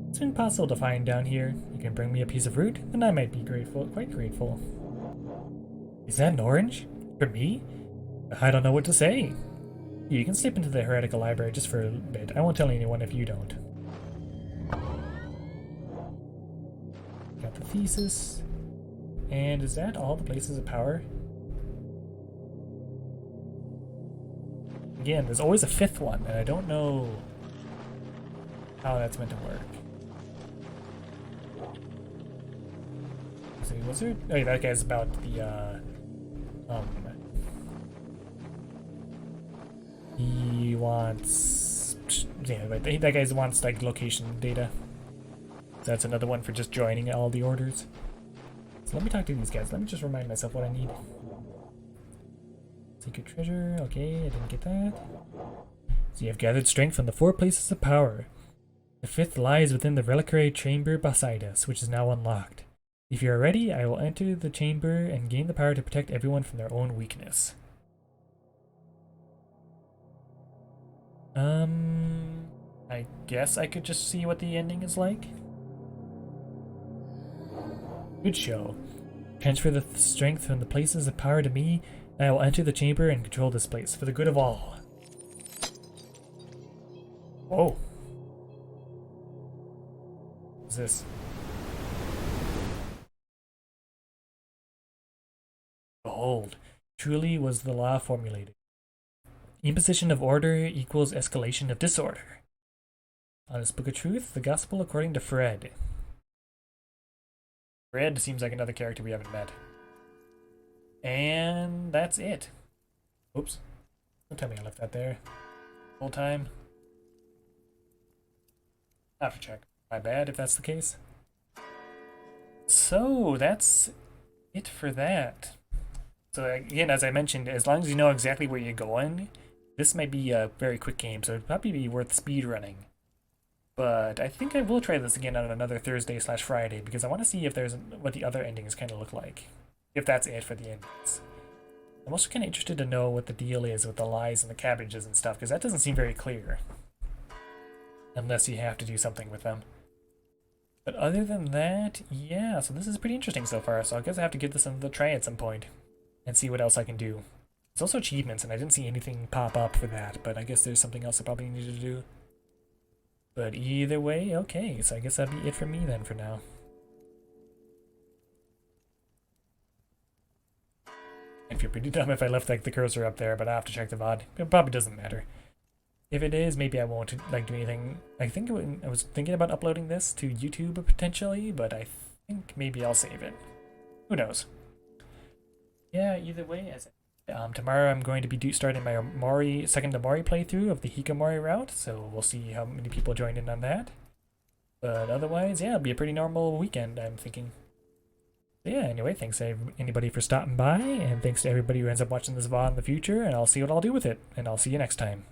It's impossible to find down here. You can bring me a piece of fruit, and I might be grateful, quite grateful. Is that an orange? For me? I don't know what to say. You can slip into the heretical library just for a bit. I won't tell anyone if you don't. Got the thesis. And is that all the places of power? Again, there's always a 5th one, and I don't know how that's meant to work. So was there? Oh yeah, that guy's about the he wants, yeah, that guy wants like location data. That's another one for just joining all the orders. So let me talk to these guys. Let me just remind myself what I need. Secret treasure. Okay, I didn't get that. So you have gathered strength from the 4 places of power. The 5th lies within the reliquary chamber beside us, which is now unlocked. If you are ready, I will enter the chamber and gain the power to protect everyone from their own weakness. I guess I could just see what the ending is like. Good show. Transfer the strength from the places of power to me, and I will enter the chamber and control this place for the good of all. Whoa. What's this? Behold, truly was the law formulated. Imposition of order equals escalation of disorder. On this book of truth, the gospel according to Fred. Fred seems like another character we haven't met. And that's it. Oops. Don't tell me I left that there. Full time. I have to check. My bad if that's the case. So that's it for that. So again, as I mentioned, as long as you know exactly where you're going, this might be a very quick game, so it'd probably be worth speed running. But I think I will try this again on another Thursday/Friday because I want to see if there's what the other endings kind of look like. If that's it for the endings. I'm also kind of interested to know what the deal is with the lies and the cabbages and stuff because that doesn't seem very clear. Unless you have to do something with them. But other than that, yeah, so this is pretty interesting so far, so I guess I have to give this another try at some point and see what else I can do. It's also achievements, and I didn't see anything pop up for that, but I guess there's something else I probably need to do. But either way, okay, so I guess that'd be it for me then for now. I'd feel pretty dumb if I left like the cursor up there, but I have to check the VOD. It probably doesn't matter. If it is, maybe I won't like do anything. I think I was thinking about uploading this to YouTube potentially, but I think maybe I'll save it. Who knows? Yeah, either way, as tomorrow I'm going to be starting my second Mori playthrough of the Hikikomori route, so we'll see how many people join in on that. But otherwise, yeah, it'll be a pretty normal weekend, I'm thinking. So yeah, anyway, thanks to anybody for stopping by, and thanks to everybody who ends up watching this VOD in the future, and I'll see what I'll do with it, and I'll see you next time.